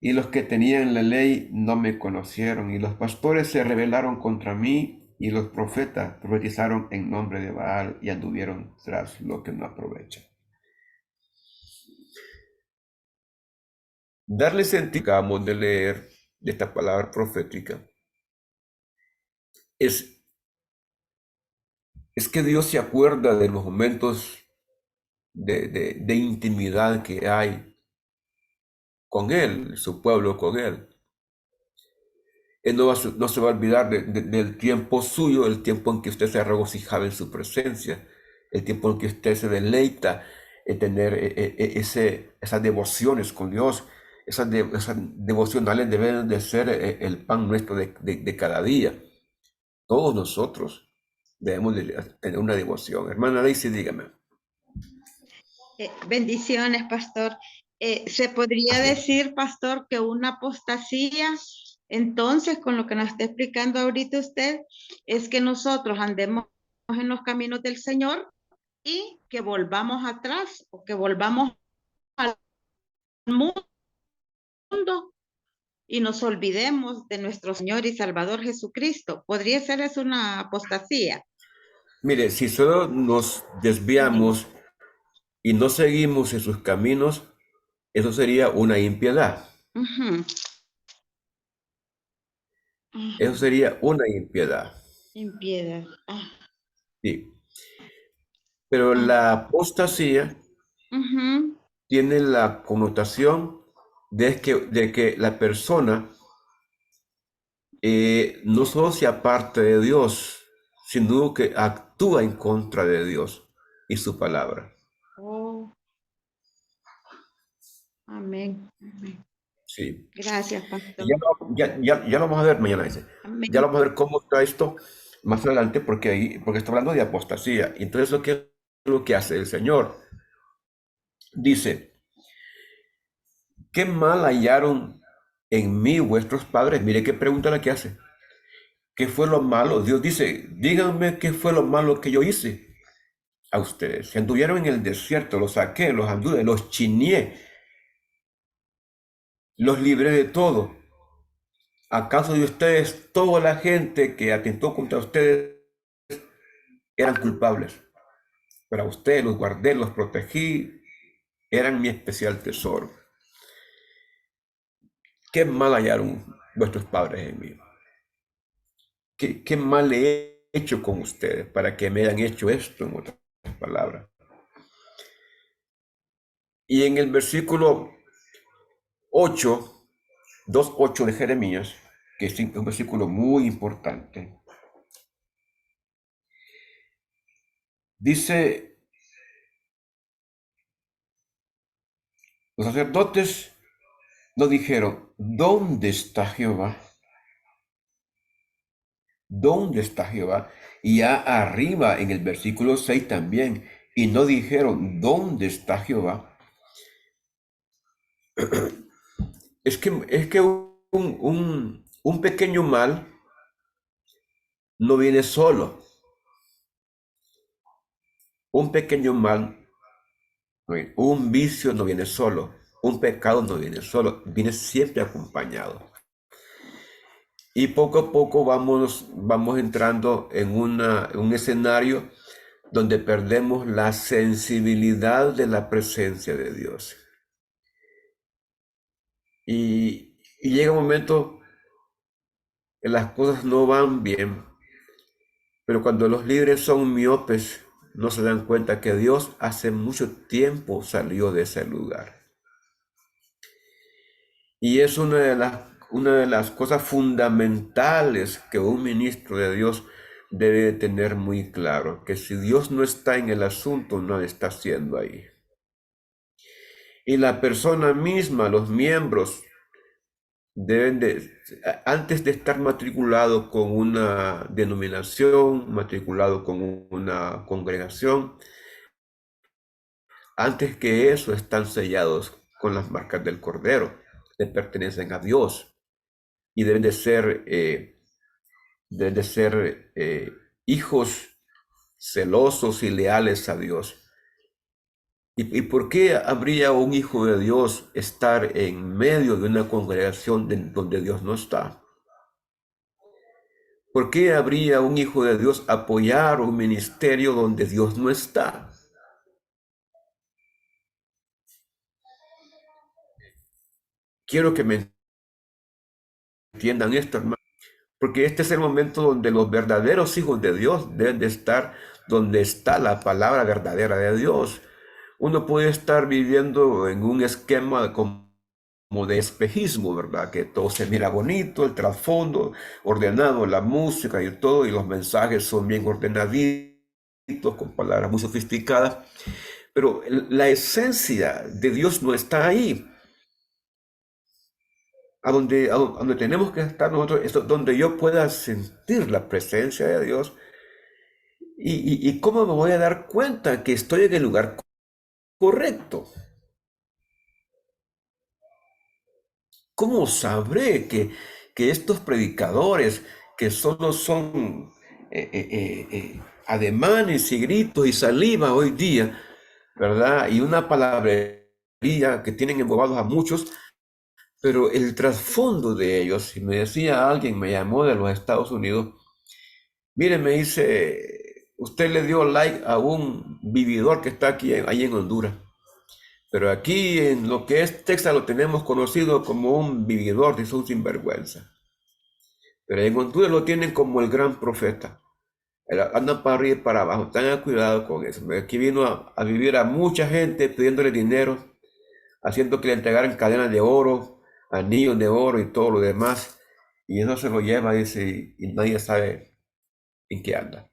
Y los que tenían la ley no me conocieron, y los pastores se rebelaron contra mí, y los profetas profetizaron en nombre de Baal y anduvieron tras lo que no aprovecha. Darle sentido, acabamos de leer, de esta palabra profética, es que Dios se acuerda de los momentos de intimidad que hay con Él, su pueblo con Él. Él no se va a olvidar del tiempo suyo, el tiempo en que usted se regocijaba en su presencia, el tiempo en que usted se deleita en tener esas devociones con Dios. Esas devocionales deben de ser el pan nuestro de cada día. Todos nosotros debemos de tener una devoción. Hermana Daisy, dígame. Bendiciones, pastor. ¿Se podría decir, pastor, que una apostasía, entonces, con lo que nos está explicando ahorita usted, es que nosotros andemos en los caminos del Señor y que volvamos atrás o que volvamos al mundo y nos olvidemos de nuestro Señor y Salvador Jesucristo? ¿Podría ser eso una apostasía? Mire, si solo nos desviamos y no seguimos en sus caminos, eso sería una impiedad. Eso sería una impiedad. Impiedad. Sí. Pero la apostasía tiene la connotación de que la persona no solo se aparta de Dios, sino que actúa en contra de Dios y su palabra. Oh. Amén. Amén. Sí. Gracias, pastor. Ya lo vamos a ver mañana, dice. Amén. Ya lo vamos a ver cómo está esto más adelante, porque está hablando de apostasía. Y entonces lo que hace el Señor dice: ¿qué mal hallaron en mí vuestros padres? Mire qué pregunta la que hace. ¿Qué fue lo malo? Dios dice: díganme qué fue lo malo que yo hice a ustedes. Se anduvieron en el desierto, los saqué, los anduve, los chineé, los libré de todo. ¿Acaso de ustedes, toda la gente que atentó contra ustedes, eran culpables? Pero a ustedes los guardé, los protegí, eran mi especial tesoro. ¿Qué mal hallaron vuestros padres en mí? ¿Qué mal he hecho con ustedes para que me hayan hecho esto, en otras palabras? Y en el versículo 8, 2:8 de Jeremías, que es un versículo muy importante, dice: los sacerdotes nos dijeron: ¿dónde está Jehová? ¿Dónde está Jehová? Y ya arriba en el versículo 6 también: y no dijeron: ¿dónde está Jehová? Es que un pequeño mal no viene solo. Un pequeño mal, un vicio no viene solo. Un pecado no viene solo, viene siempre acompañado. Y poco a poco vamos entrando en un escenario donde perdemos la sensibilidad de la presencia de Dios. Y llega un momento que las cosas no van bien, pero cuando los líderes son miopes, no se dan cuenta que Dios hace mucho tiempo salió de ese lugar. Y es una de las cosas fundamentales que un ministro de Dios debe tener muy claro, que si Dios no está en el asunto, no está haciendo ahí. Y la persona misma, los miembros, deben de, antes de estar matriculado con una denominación, matriculado con una congregación, antes que eso están sellados con las marcas del Cordero, que pertenecen a Dios y deben de ser hijos celosos y leales a Dios. ¿Y por qué habría un hijo de Dios estar en medio de una congregación donde Dios no está? ¿Por qué habría un hijo de Dios apoyar un ministerio donde Dios no está? Quiero que me entiendan esto, hermano, porque este es el momento donde los verdaderos hijos de Dios deben de estar donde está la palabra verdadera de Dios. Uno puede estar viviendo en un esquema como de espejismo, ¿verdad? Que todo se mira bonito, el trasfondo ordenado, la música y todo, y los mensajes son bien ordenaditos, con palabras muy sofisticadas, pero la esencia de Dios no está ahí. A donde tenemos que estar nosotros, es donde yo pueda sentir la presencia de Dios. ¿Y cómo me voy a dar cuenta que estoy en el lugar correcto? ¿Cómo sabré que estos predicadores que solo son ademanes y gritos y saliva hoy día, ¿verdad? Y una palabrería que tienen embobados a muchos, pero el trasfondo de ellos, y me decía alguien, me llamó de los Estados Unidos, mire, me dice, usted le dio like a un vividor que está ahí en Honduras. Pero aquí en lo que es Texas lo tenemos conocido como un vividor, dice un sinvergüenza. Pero en Honduras lo tienen como el gran profeta. Andan para arriba y para abajo, tengan cuidado con eso. Aquí vino a vivir a mucha gente pidiéndole dinero, haciendo que le entregaran cadenas de oro, anillos de oro y todo lo demás. Y eso se lo lleva, dice, y nadie sabe en qué anda.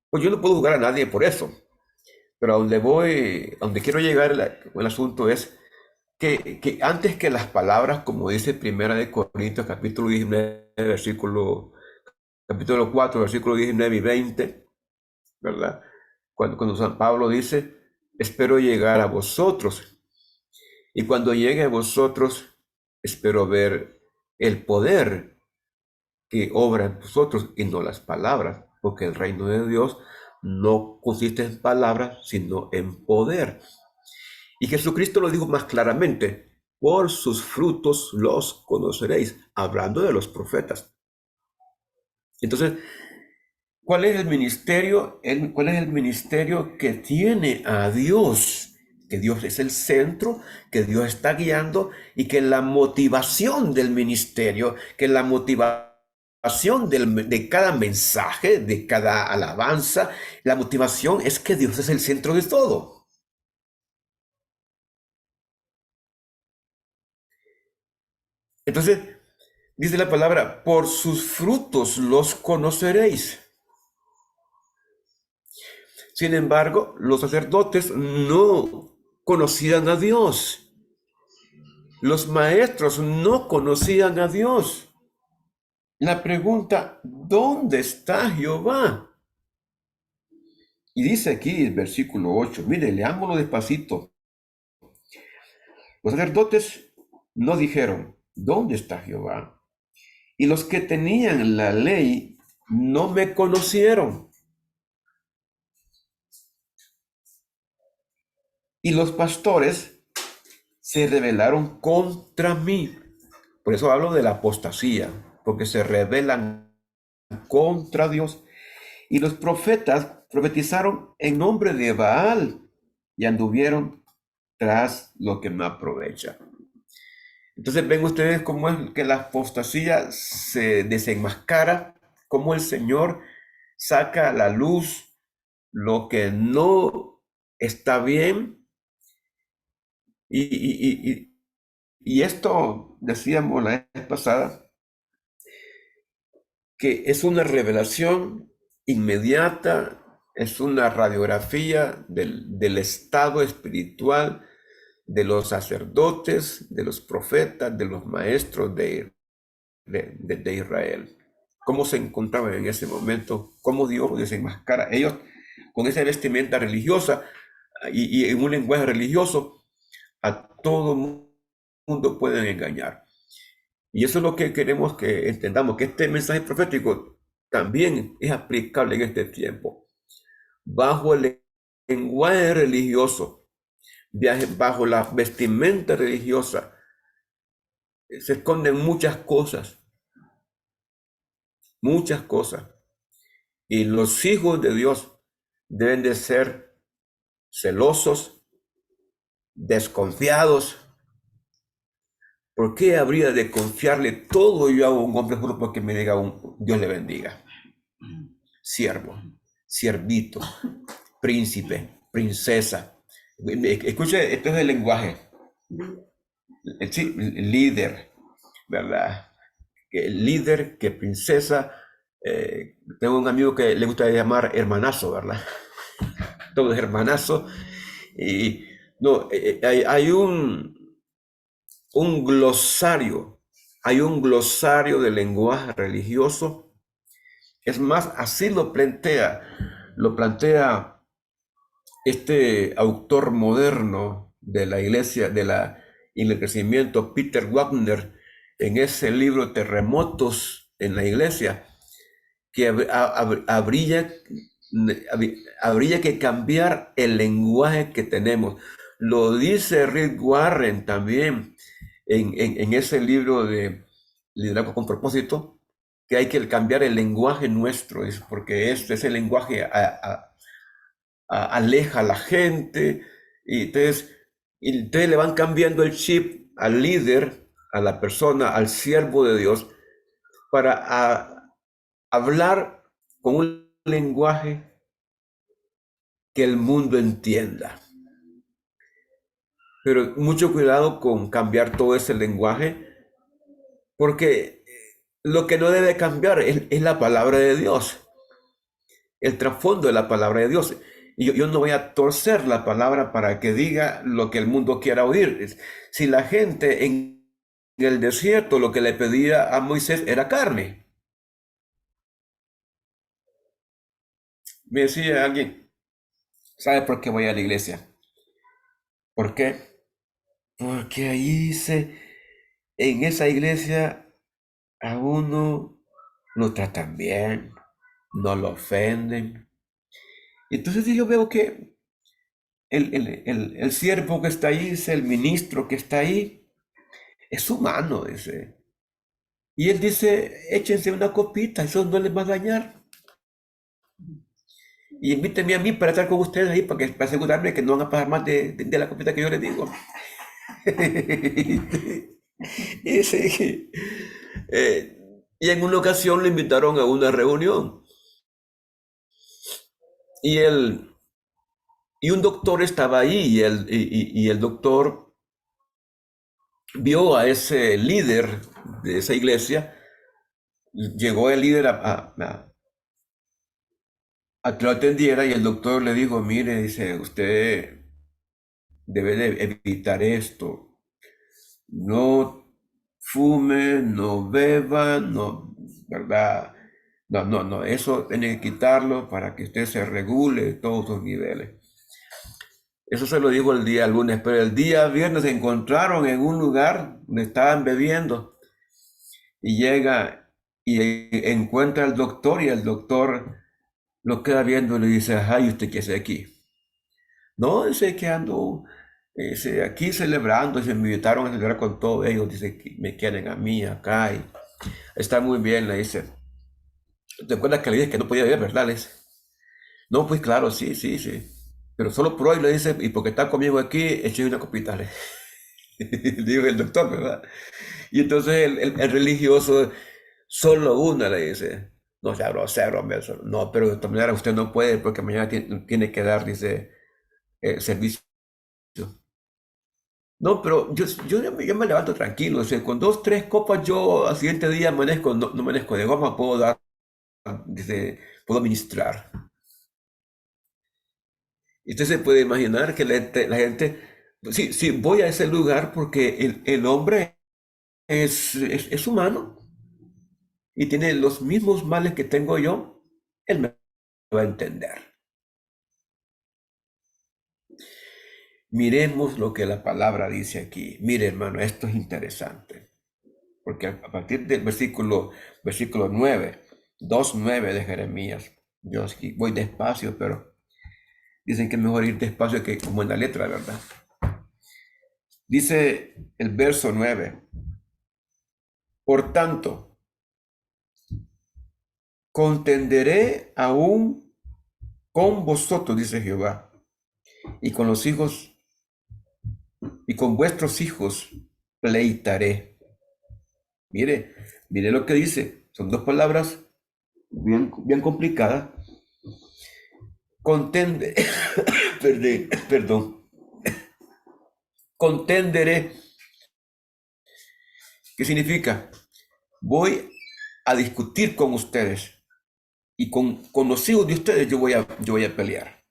Pues yo no puedo juzgar a nadie por eso. Pero a donde quiero llegar, el asunto es que antes que las palabras, como dice Primera de Corintios, capítulo 19, capítulo 4, versículo 19 y 20, ¿verdad? Cuando San Pablo dice, espero llegar a vosotros. Y cuando llegue a vosotros, espero ver el poder que obra en vosotros y no las palabras, porque el reino de Dios no consiste en palabras, sino en poder. Y Jesucristo lo dijo más claramente, por sus frutos los conoceréis, hablando de los profetas. Entonces, ¿cuál es el ministerio? ¿Cuál es el ministerio que tiene a Dios? Que Dios es el centro, que Dios está guiando y que la motivación del ministerio, que la motivación de cada mensaje, de cada alabanza, la motivación es que Dios es el centro de todo. Entonces, dice la palabra, por sus frutos los conoceréis. Sin embargo, los sacerdotes no conocían a Dios. Los maestros no conocían a Dios. La pregunta, ¿dónde está Jehová? Y dice aquí el versículo 8, mire, leámoslo despacito. Los sacerdotes no dijeron, ¿dónde está Jehová? Y los que tenían la ley no me conocieron. Y los pastores se rebelaron contra mí. Por eso hablo de la apostasía, porque se rebelan contra Dios. Y los profetas profetizaron en nombre de Baal y anduvieron tras lo que no aprovecha. Entonces ven ustedes cómo es que la apostasía se desenmascara, cómo el Señor saca a la luz lo que no está bien. Y esto decíamos la vez pasada, que es una revelación inmediata, es una radiografía del estado espiritual de los sacerdotes, de los profetas, de los maestros de Israel. Cómo se encontraban en ese momento, cómo Dios desenmascara. Ellos con esa vestimenta religiosa y en un lenguaje religioso, a todo mundo pueden engañar. Y eso es lo que queremos que entendamos, que este mensaje profético también es aplicable en este tiempo. Bajo el lenguaje religioso, bajo la vestimenta religiosa, se esconden muchas cosas. Muchas cosas. Y los hijos de Dios deben de ser celosos, desconfiados. ¿Por qué habría de confiarle todo yo a un hombre solo porque me diga Dios le bendiga? Siervo, siervito, príncipe, princesa. Escuche, esto es el lenguaje. Sí, líder, ¿verdad? Que líder, que princesa. Tengo un amigo que le gusta llamar hermanazo, ¿verdad? Todo es hermanazo. Y no, hay un glosario, hay un glosario de lenguaje religioso. Es más, así lo plantea este autor moderno de la iglesia, y el crecimiento, Peter Wagner, en ese libro Terremotos en la Iglesia, que habría que cambiar el lenguaje que tenemos. Lo dice Rick Warren también en ese libro de Liderazgo con Propósito, que hay que cambiar el lenguaje nuestro, porque ese lenguaje aleja a la gente, y entonces le van cambiando el chip al líder, a la persona, al siervo de Dios, para hablar con un lenguaje que el mundo entienda. Pero mucho cuidado con cambiar todo ese lenguaje, porque lo que no debe cambiar es la palabra de Dios, el trasfondo de la palabra de Dios. Y yo no voy a torcer la palabra para que diga lo que el mundo quiera oír. Si la gente en el desierto lo que le pedía a Moisés era carne. Me decía alguien, ¿sabe por qué voy a la iglesia? ¿Por qué? Porque ahí en esa iglesia a uno lo tratan bien, no lo ofenden. Entonces yo veo que el siervo que está ahí, el ministro que está ahí, es humano, dice. Y él dice, échense una copita, eso no les va a dañar. Y invítenme a mí para estar con ustedes ahí, para asegurarme que no van a pasar más de la copita que yo les digo. Y en una ocasión lo invitaron a una reunión. Y un doctor estaba ahí, y el doctor vio a ese líder de esa iglesia. Llegó el líder a que lo atendiera, y el doctor le dijo, mire, dice, usted debe de evitar esto. No fume, no beba, no, ¿verdad? No, eso tiene que quitarlo para que usted se regule todos sus niveles. Eso se lo dijo el día lunes, pero el día viernes se encontraron en un lugar donde estaban bebiendo, y llega y encuentra al doctor, y el doctor lo queda viendo y le dice, ay, ¿usted qué hace aquí? No, dice que ando aquí celebrando, y se me invitaron a celebrar con todos ellos, dice que me quieren a mí acá, y está muy bien, le dice. ¿Te acuerdas que le dije que no podía beber, verdad? Le dice. No, pues claro, sí, sí, sí. Pero solo por hoy le dice, y porque está conmigo aquí, eché una copita, le dijo el doctor, ¿verdad? Y entonces el religioso, solo una le dice, no sea grosero, hombre, no, pero de todas maneras usted no puede porque mañana tiene que dar, dice, servicio. No, pero yo me levanto tranquilo, o sea, con dos, tres copas yo al siguiente día amanezco, no, no amanezco de goma, puedo dar, dice, puedo ministrar. Y usted se puede imaginar que la gente, sí, sí, voy a ese lugar porque el hombre es humano y tiene los mismos males que tengo yo, él me va a entender. Miremos lo que la palabra dice aquí. Mire, hermano, esto es interesante, porque a partir del versículo 9, 2:9 de Jeremías, yo aquí voy despacio, pero dicen que es mejor ir despacio que como en la letra, ¿verdad? Dice el verso 9, por tanto, contenderé aún con vosotros, dice Jehová, y con los hijos, y con vuestros hijos pleitaré. Mire, mire lo que dice. Son dos palabras bien, bien complicadas. Contende, perdón, contenderé. ¿Qué significa? Voy a discutir con ustedes y con los hijos de ustedes yo voy a pelear.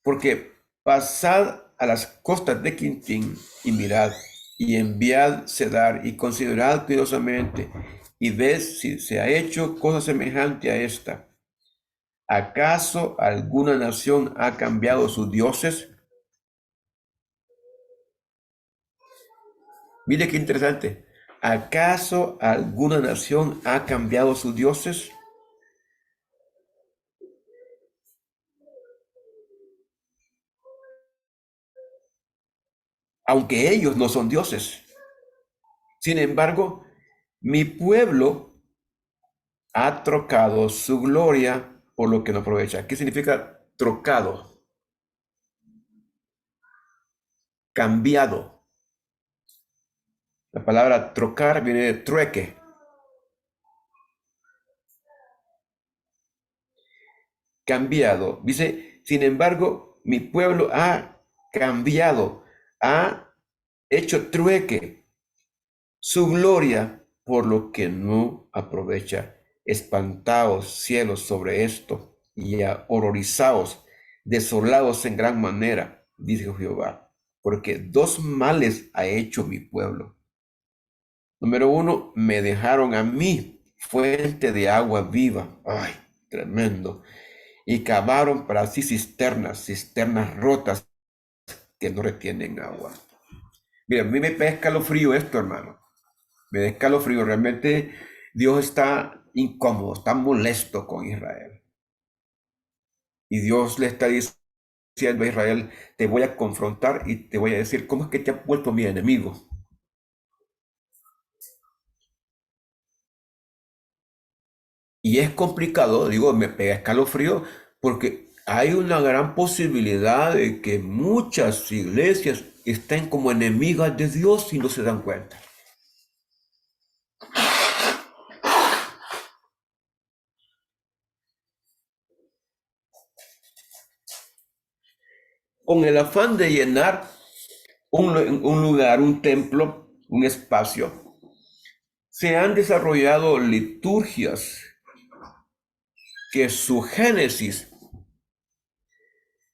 Porque pasad a las costas de Quintín y mirad, y enviad Cedar y considerad cuidadosamente, y ved si se ha hecho cosa semejante a esta. ¿Acaso alguna nación ha cambiado sus dioses? Mire qué interesante. ¿Acaso alguna nación ha cambiado sus dioses? Aunque ellos no son dioses. Sin embargo, mi pueblo ha trocado su gloria por lo que no aprovecha. ¿Qué significa trocado? Cambiado. La palabra trocar viene de trueque. Cambiado. Dice, sin embargo, mi pueblo ha cambiado, ha hecho trueque su gloria por lo que no aprovecha. Espantaos cielos sobre esto y horrorizaos, desolados en gran manera, dice Jehová, porque dos males ha hecho mi pueblo. Número uno, me dejaron a mí, fuente de agua viva. Ay, tremendo. Y cavaron para sí cisternas rotas que no retienen agua. Mira, a mí me pega escalofrío esto, hermano. Me da escalofrío. Realmente Dios está incómodo, está molesto con Israel. Y Dios le está diciendo a Israel, te voy a confrontar y te voy a decir, ¿cómo es que te has vuelto mi enemigo? Y es complicado, digo, me pega escalofrío porque hay una gran posibilidad de que muchas iglesias estén como enemigas de Dios y no se dan cuenta. Con el afán de llenar un lugar, un templo, un espacio, se han desarrollado liturgias que su génesis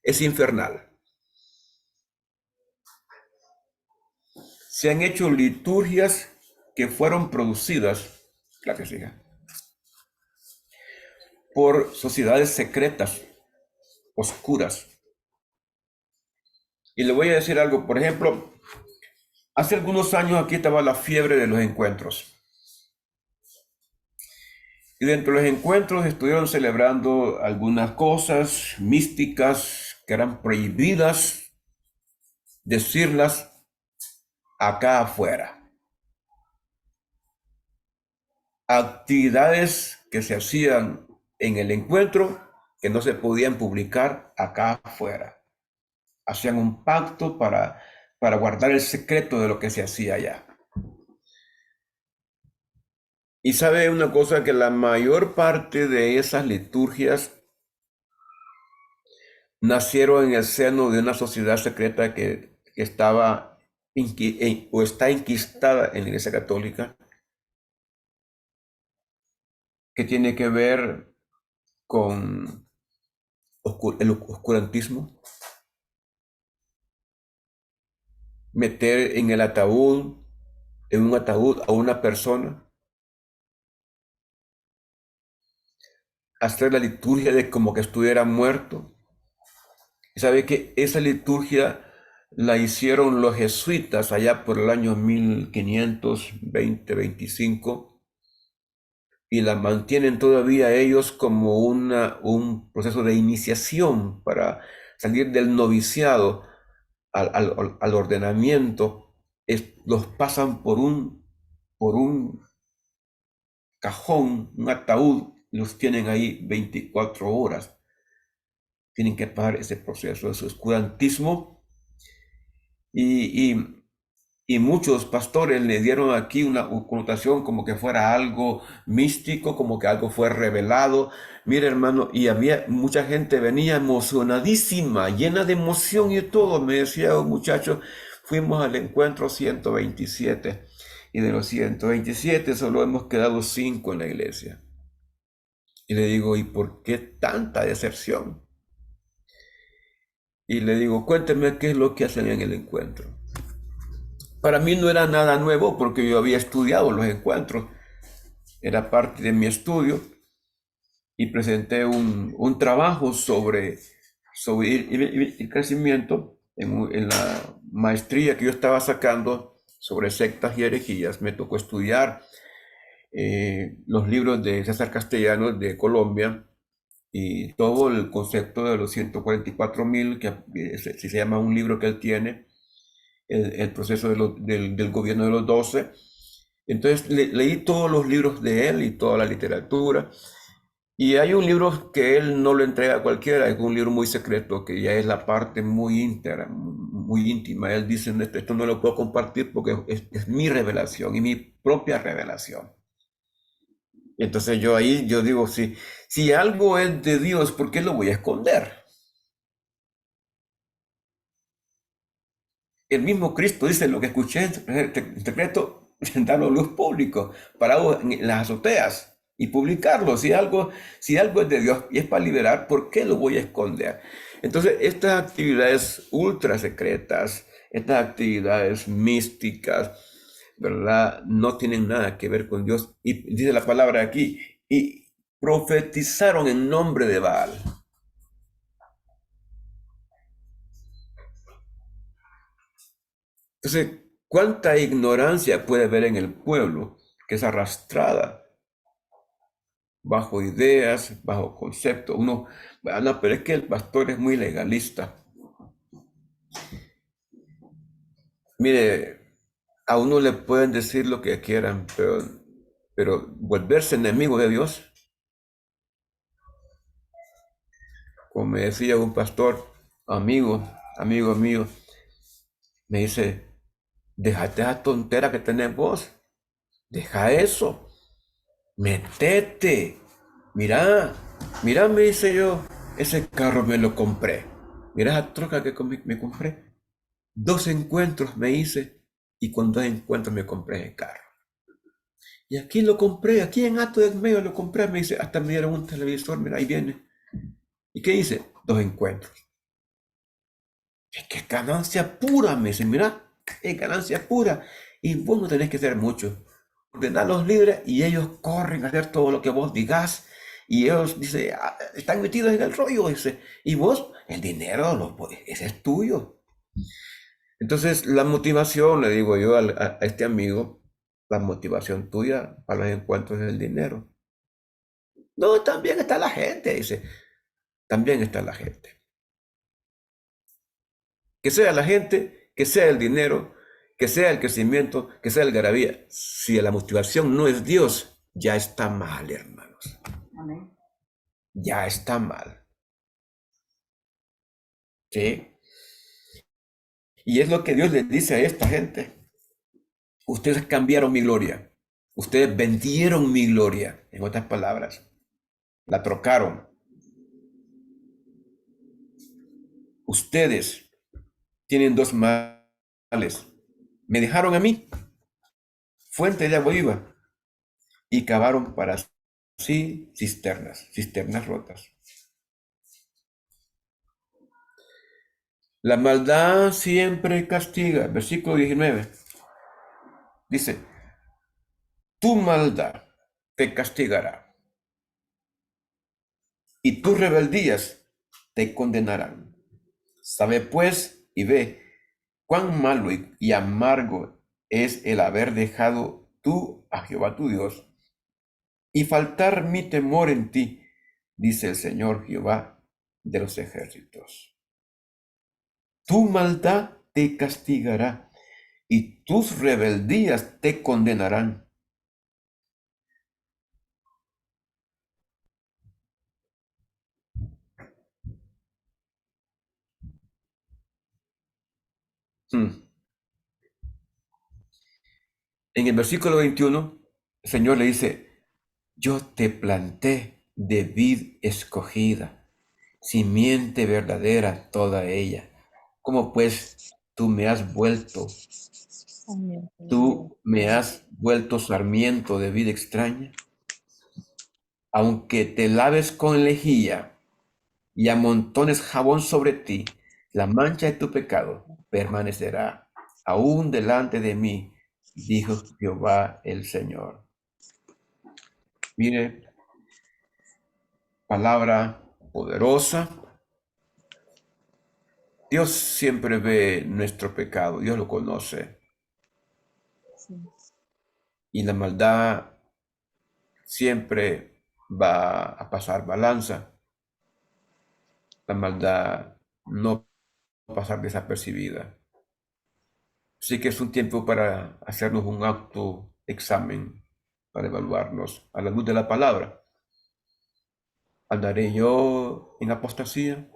es infernal. Se han hecho liturgias que fueron producidas, la que siga, por sociedades secretas, oscuras. Y le voy a decir algo, por ejemplo, hace algunos años aquí estaba la fiebre de los encuentros. Y dentro de los encuentros estuvieron celebrando algunas cosas místicas que eran prohibidas decirlas acá afuera. Actividades que se hacían en el encuentro que no se podían publicar acá afuera. Hacían un pacto para guardar el secreto de lo que se hacía allá. Y sabe una cosa, que la mayor parte de esas liturgias nacieron en el seno de una sociedad secreta que estaba o está enquistada en la Iglesia Católica, que tiene que ver con el oscurantismo, meter en un ataúd a una persona, hacer la liturgia de como que estuviera muerto. Y sabe que esa liturgia la hicieron los jesuitas allá por el año 1520-25 y la mantienen todavía ellos como un proceso de iniciación para salir del noviciado al ordenamiento. Los pasan por un cajón, un ataúd, los tienen ahí 24 horas. Tienen que pasar ese proceso de su oscurantismo. Y muchos pastores le dieron aquí una connotación como que fuera algo místico, como que algo fue revelado. Mire, hermano, y había mucha gente, venía emocionadísima, llena de emoción y todo. Me decía un muchacho, fuimos al encuentro 127 y de los 127 solo hemos quedado 5 en la iglesia. Y le digo, ¿y por qué tanta decepción? Y le digo, cuénteme qué es lo que hacen en el encuentro. Para mí no era nada nuevo porque yo había estudiado los encuentros. Era parte de mi estudio y presenté un trabajo sobre el crecimiento en la maestría que yo estaba sacando sobre sectas y herejías. Me tocó estudiar los libros de César Castellanos de Colombia y todo el concepto de los 144.000, que se llama un libro que él tiene, el proceso del gobierno de los 12. Entonces leí todos los libros de él y toda la literatura. Y hay un libro que él no lo entrega a cualquiera, es un libro muy secreto, que ya es la parte muy íntima, muy íntima. Él dice, esto no lo puedo compartir porque es mi revelación y mi propia revelación. Entonces yo digo, si algo es de Dios, ¿por qué lo voy a esconder? El mismo Cristo dice, lo que escuché en secreto, darlo a luz público, parado en las azoteas y publicarlo. Si algo es de Dios y es para liberar, ¿por qué lo voy a esconder? Entonces, estas actividades ultra secretas, estas actividades místicas, ¿verdad? No tienen nada que ver con Dios. Y dice la palabra aquí, y profetizaron en nombre de Baal. Entonces, ¿cuánta ignorancia puede haber en el pueblo que es arrastrada bajo ideas, bajo conceptos? No, pero es que el pastor es muy legalista. Mire, a uno le pueden decir lo que quieran, pero volverse enemigo de Dios, como me decía un pastor, amigo mío, me dice, déjate esa tontera que tenés vos, deja eso, metete, mira, me dice yo, ese carro me lo compré, mira esa troca que me compré, 2 encuentros me hice, y con 2 encuentros me compré el carro. Y aquí lo compré, aquí en Hato del Medio lo compré, me dice, hasta me dieron un televisor, mira, ahí viene. ¿Y qué hice? 2 encuentros. Es que es ganancia pura, me dice, mira, es ganancia pura. Y vos no tenés que hacer mucho. Ordenarlos libres y ellos corren a hacer todo lo que vos digas. Y ellos, dice, están metidos en el rollo, dice. Y vos, el dinero, ese es tuyo. Entonces, la motivación, le digo yo a este amigo, la motivación tuya para los encuentros es el dinero. No, también está la gente, dice. También está la gente. Que sea la gente, que sea el dinero, que sea el crecimiento, que sea el algarabía. Si la motivación no es Dios, ya está mal, hermanos. Amén. Ya está mal. ¿sí? Y es lo que Dios les dice a esta gente. Ustedes cambiaron mi gloria. Ustedes vendieron mi gloria. En otras palabras, la trocaron. Ustedes tienen dos males. Me dejaron a mí, fuente de agua viva, y cavaron para sí cisternas rotas. La maldad siempre castiga. Versículo 19. Dice, tu maldad te castigará y tus rebeldías te condenarán. Sabe pues y ve cuán malo y amargo es el haber dejado tú a Jehová tu Dios y faltar mi temor en ti, dice el Señor Jehová de los ejércitos. Tu maldad te castigará y tus rebeldías te condenarán. En el versículo 21, el Señor le dice, yo te planté de vid escogida, simiente verdadera toda ella. ¿Cómo pues tú me has vuelto sarmiento de vid extraña? Aunque te laves con lejía y amontones jabón sobre ti, la mancha de tu pecado permanecerá aún delante de mí, dijo Jehová el Señor. Mire, palabra poderosa. Dios siempre ve nuestro pecado, Dios lo conoce. Y la maldad siempre va a pasar balanza. La maldad no va a pasar desapercibida. Así que es un tiempo para hacernos un autoexamen, para evaluarnos a la luz de la palabra. ¿Andaré yo en apostasía?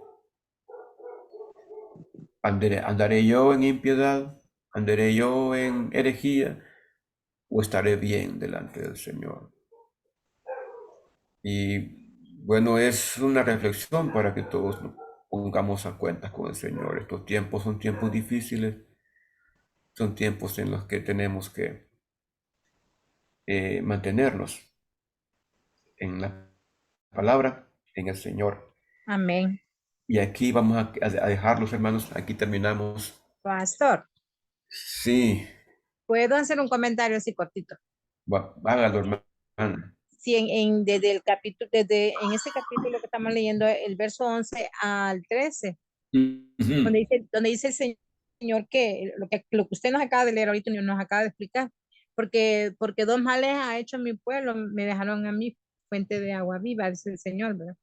¿Andaré yo en impiedad? ¿Andaré yo en herejía? ¿O estaré bien delante del Señor? Y bueno, es una reflexión para que todos nos pongamos a cuentas con el Señor. Estos tiempos son tiempos difíciles, son tiempos en los que tenemos que mantenernos en la palabra, en el Señor. Amén. Y aquí vamos a dejarlos, hermanos. Aquí terminamos. Pastor, Sí, ¿puedo hacer un comentario así cortito? hágalo, hermano. Sí, desde el capítulo, en este capítulo que estamos leyendo, el verso 11 al 13, Ujú. donde dice el Señor que lo que usted nos acaba de leer ahorita nos acaba de explicar, porque dos males ha hecho mi pueblo, me dejaron a mí fuente de agua viva, dice el Señor, ¿verdad?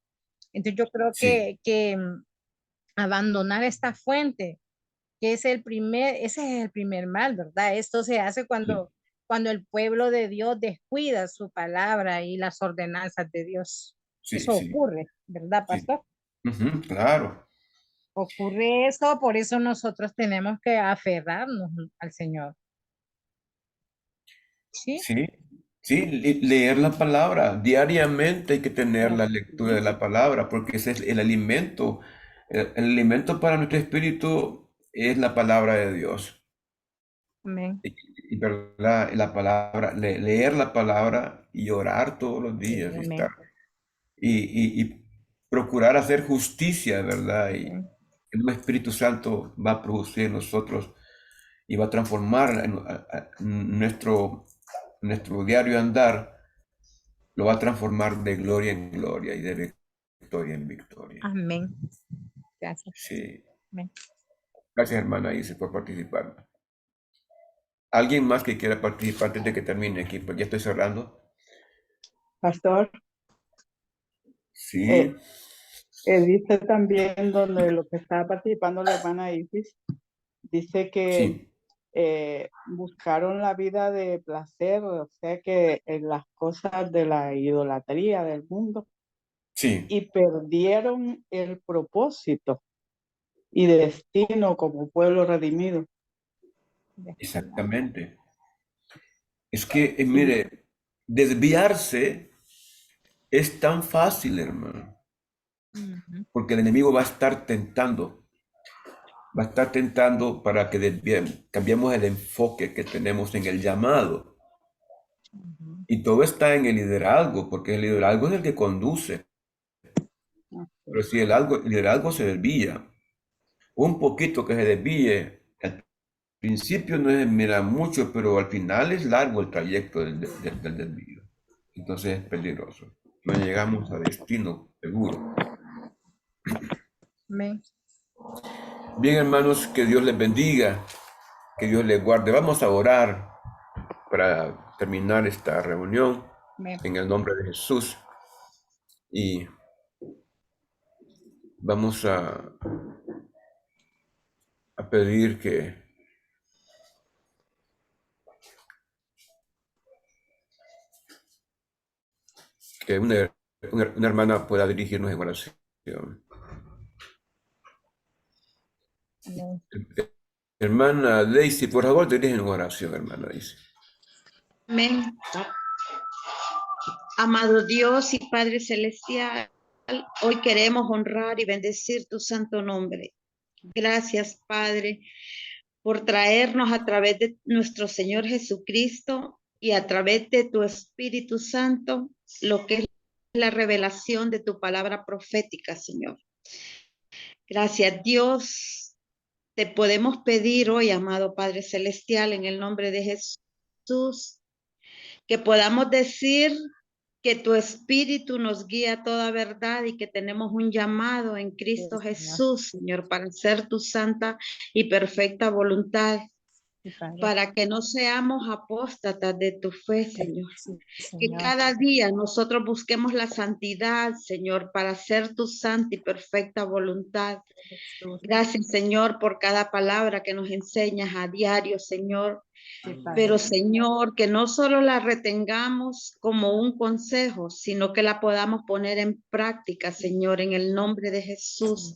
Entonces yo creo Sí, que abandonar esta fuente, que ese es el primer mal, ¿verdad? Esto se hace sí, cuando el pueblo de Dios descuida su palabra y las ordenanzas de Dios. sí, Eso sí, ocurre, ¿verdad, sí. pastor? Ujú, claro. Ocurre eso, por eso nosotros tenemos que aferrarnos al Señor. ¿Sí? Sí, sí, leer la palabra. Diariamente hay que tener la lectura de la palabra, porque ese es el alimento. El alimento para nuestro espíritu es la palabra de Dios. Amén. Y verdad, la palabra, leer la palabra y orar todos los Sí, días y estar amén. y procurar hacer justicia, ¿verdad? Y Amén. el Espíritu Santo va a producir en nosotros y va a transformar nuestro diario andar, lo va a transformar de gloria en gloria y de victoria en victoria. Amén. Gracias. Sí. Amén. Gracias, hermana Isis, por participar. ¿Alguien más que quiera participar antes de que termine aquí? Porque ya estoy cerrando. Pastor, Sí, dice también donde lo que estaba participando la hermana Isis, dice que sí, buscaron la vida de placer, o sea que en las cosas de la idolatría del mundo, sí, y perdieron el propósito y destino como pueblo redimido. Exactamente. Es que, mire, desviarse es tan fácil, hermano, Ujú. porque el enemigo va a estar tentando. Va a estar tentando para que cambiemos el enfoque que tenemos en el llamado. Ujú. Y todo está en el liderazgo, porque el liderazgo es el que conduce. Pero si el liderazgo se desvía, un poquito que se desvíe, al principio no es mira mucho, pero al final es largo el trayecto del desvío. Entonces es peligroso. No llegamos a destino seguro. Amén. Bien, hermanos, que Dios les bendiga, que Dios les guarde. Vamos a orar para terminar esta reunión Amén. en el nombre de Jesús. Y vamos a pedir que una hermana pueda dirigirnos en oración. Amén. Hermana Daisy, por favor, dirigen en oración, hermana Daisy. Amén. Amado Dios y Padre Celestial, hoy queremos honrar y bendecir tu santo nombre. Gracias, Padre, por traernos a través de nuestro Señor Jesucristo y a través de tu Espíritu Santo lo que es la revelación de tu palabra profética, Señor. Gracias, Dios. Te podemos pedir hoy, amado Padre Celestial, en el nombre de Jesús, que podamos decir que tu Espíritu nos guía a toda verdad y que tenemos un llamado en Cristo Sí, Señor. Jesús, Señor, para hacer tu santa y perfecta voluntad, Sí, Padre. para que no seamos apóstatas de tu fe, Señor. Sí, Que Señor. cada día nosotros busquemos la santidad, Señor, para hacer tu santa y perfecta voluntad. Jesús. Gracias, Señor, por cada palabra que nos enseñas a diario, Señor. Sí, Padre. Pero, Señor, que no solo la retengamos como un consejo, sino que la podamos poner en práctica, Señor, en el nombre de Jesús.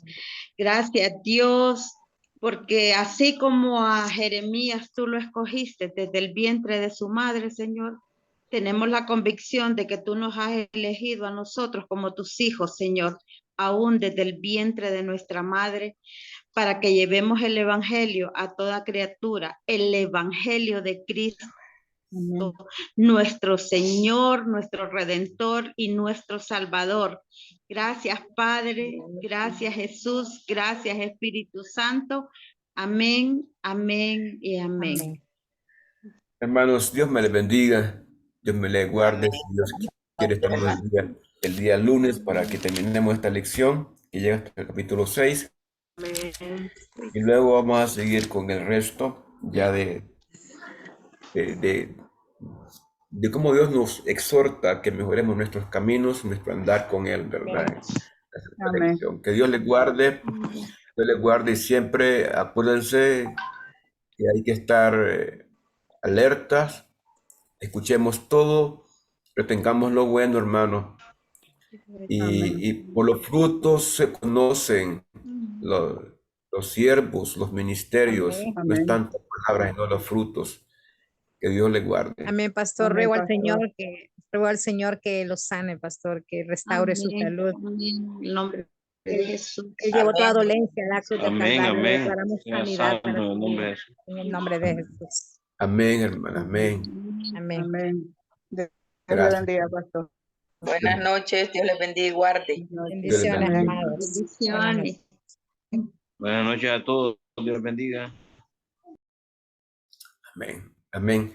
Gracias, Dios, porque así como a Jeremías tú lo escogiste desde el vientre de su madre, Señor, tenemos la convicción de que tú nos has elegido a nosotros como tus hijos, Señor, aún desde el vientre de nuestra madre, para que llevemos el evangelio a toda criatura, el evangelio de Cristo, Amén. nuestro Señor, nuestro Redentor y nuestro Salvador. Gracias, Padre, gracias, Jesús, gracias, Espíritu Santo. Amén, amén y amén. Amén. Hermanos, Dios me les bendiga, Dios me les guarde. Si Dios quiere, estamos el día lunes para que terminemos esta lección que llega hasta el capítulo 6. Y luego vamos a seguir con el resto ya de cómo Dios nos exhorta a que mejoremos nuestros caminos, nuestro andar con Él, ¿verdad? Amén. Que Dios les guarde, y siempre acuérdense que hay que estar alertas, escuchemos todo, retengamos lo bueno, hermano. Y por los frutos se conocen los siervos, los ministerios, Amén. no es Amén. tanto palabras, sino los frutos. Que Dios les guarde. Amén, pastor. Amén, Ruego al pastor. Señor que lo sane, pastor, que restaure su Amén, salud. amén, en el nombre de Jesús. Él llevó toda dolencia a la cruz del Amén, Calvario. Le amén. declaramos Sea sanidad santo para en el su nombre de vida. Jesús. En el nombre de Jesús. Amén, hermana, amén. Amén. Amén. Dios le Gracias. bendiga, pastor. Buenas noches, Dios les bendiga y guarde. Bendiciones, bendiga. amados. Bendiciones. Buenas noches a todos. Dios bendiga. Amén, amén.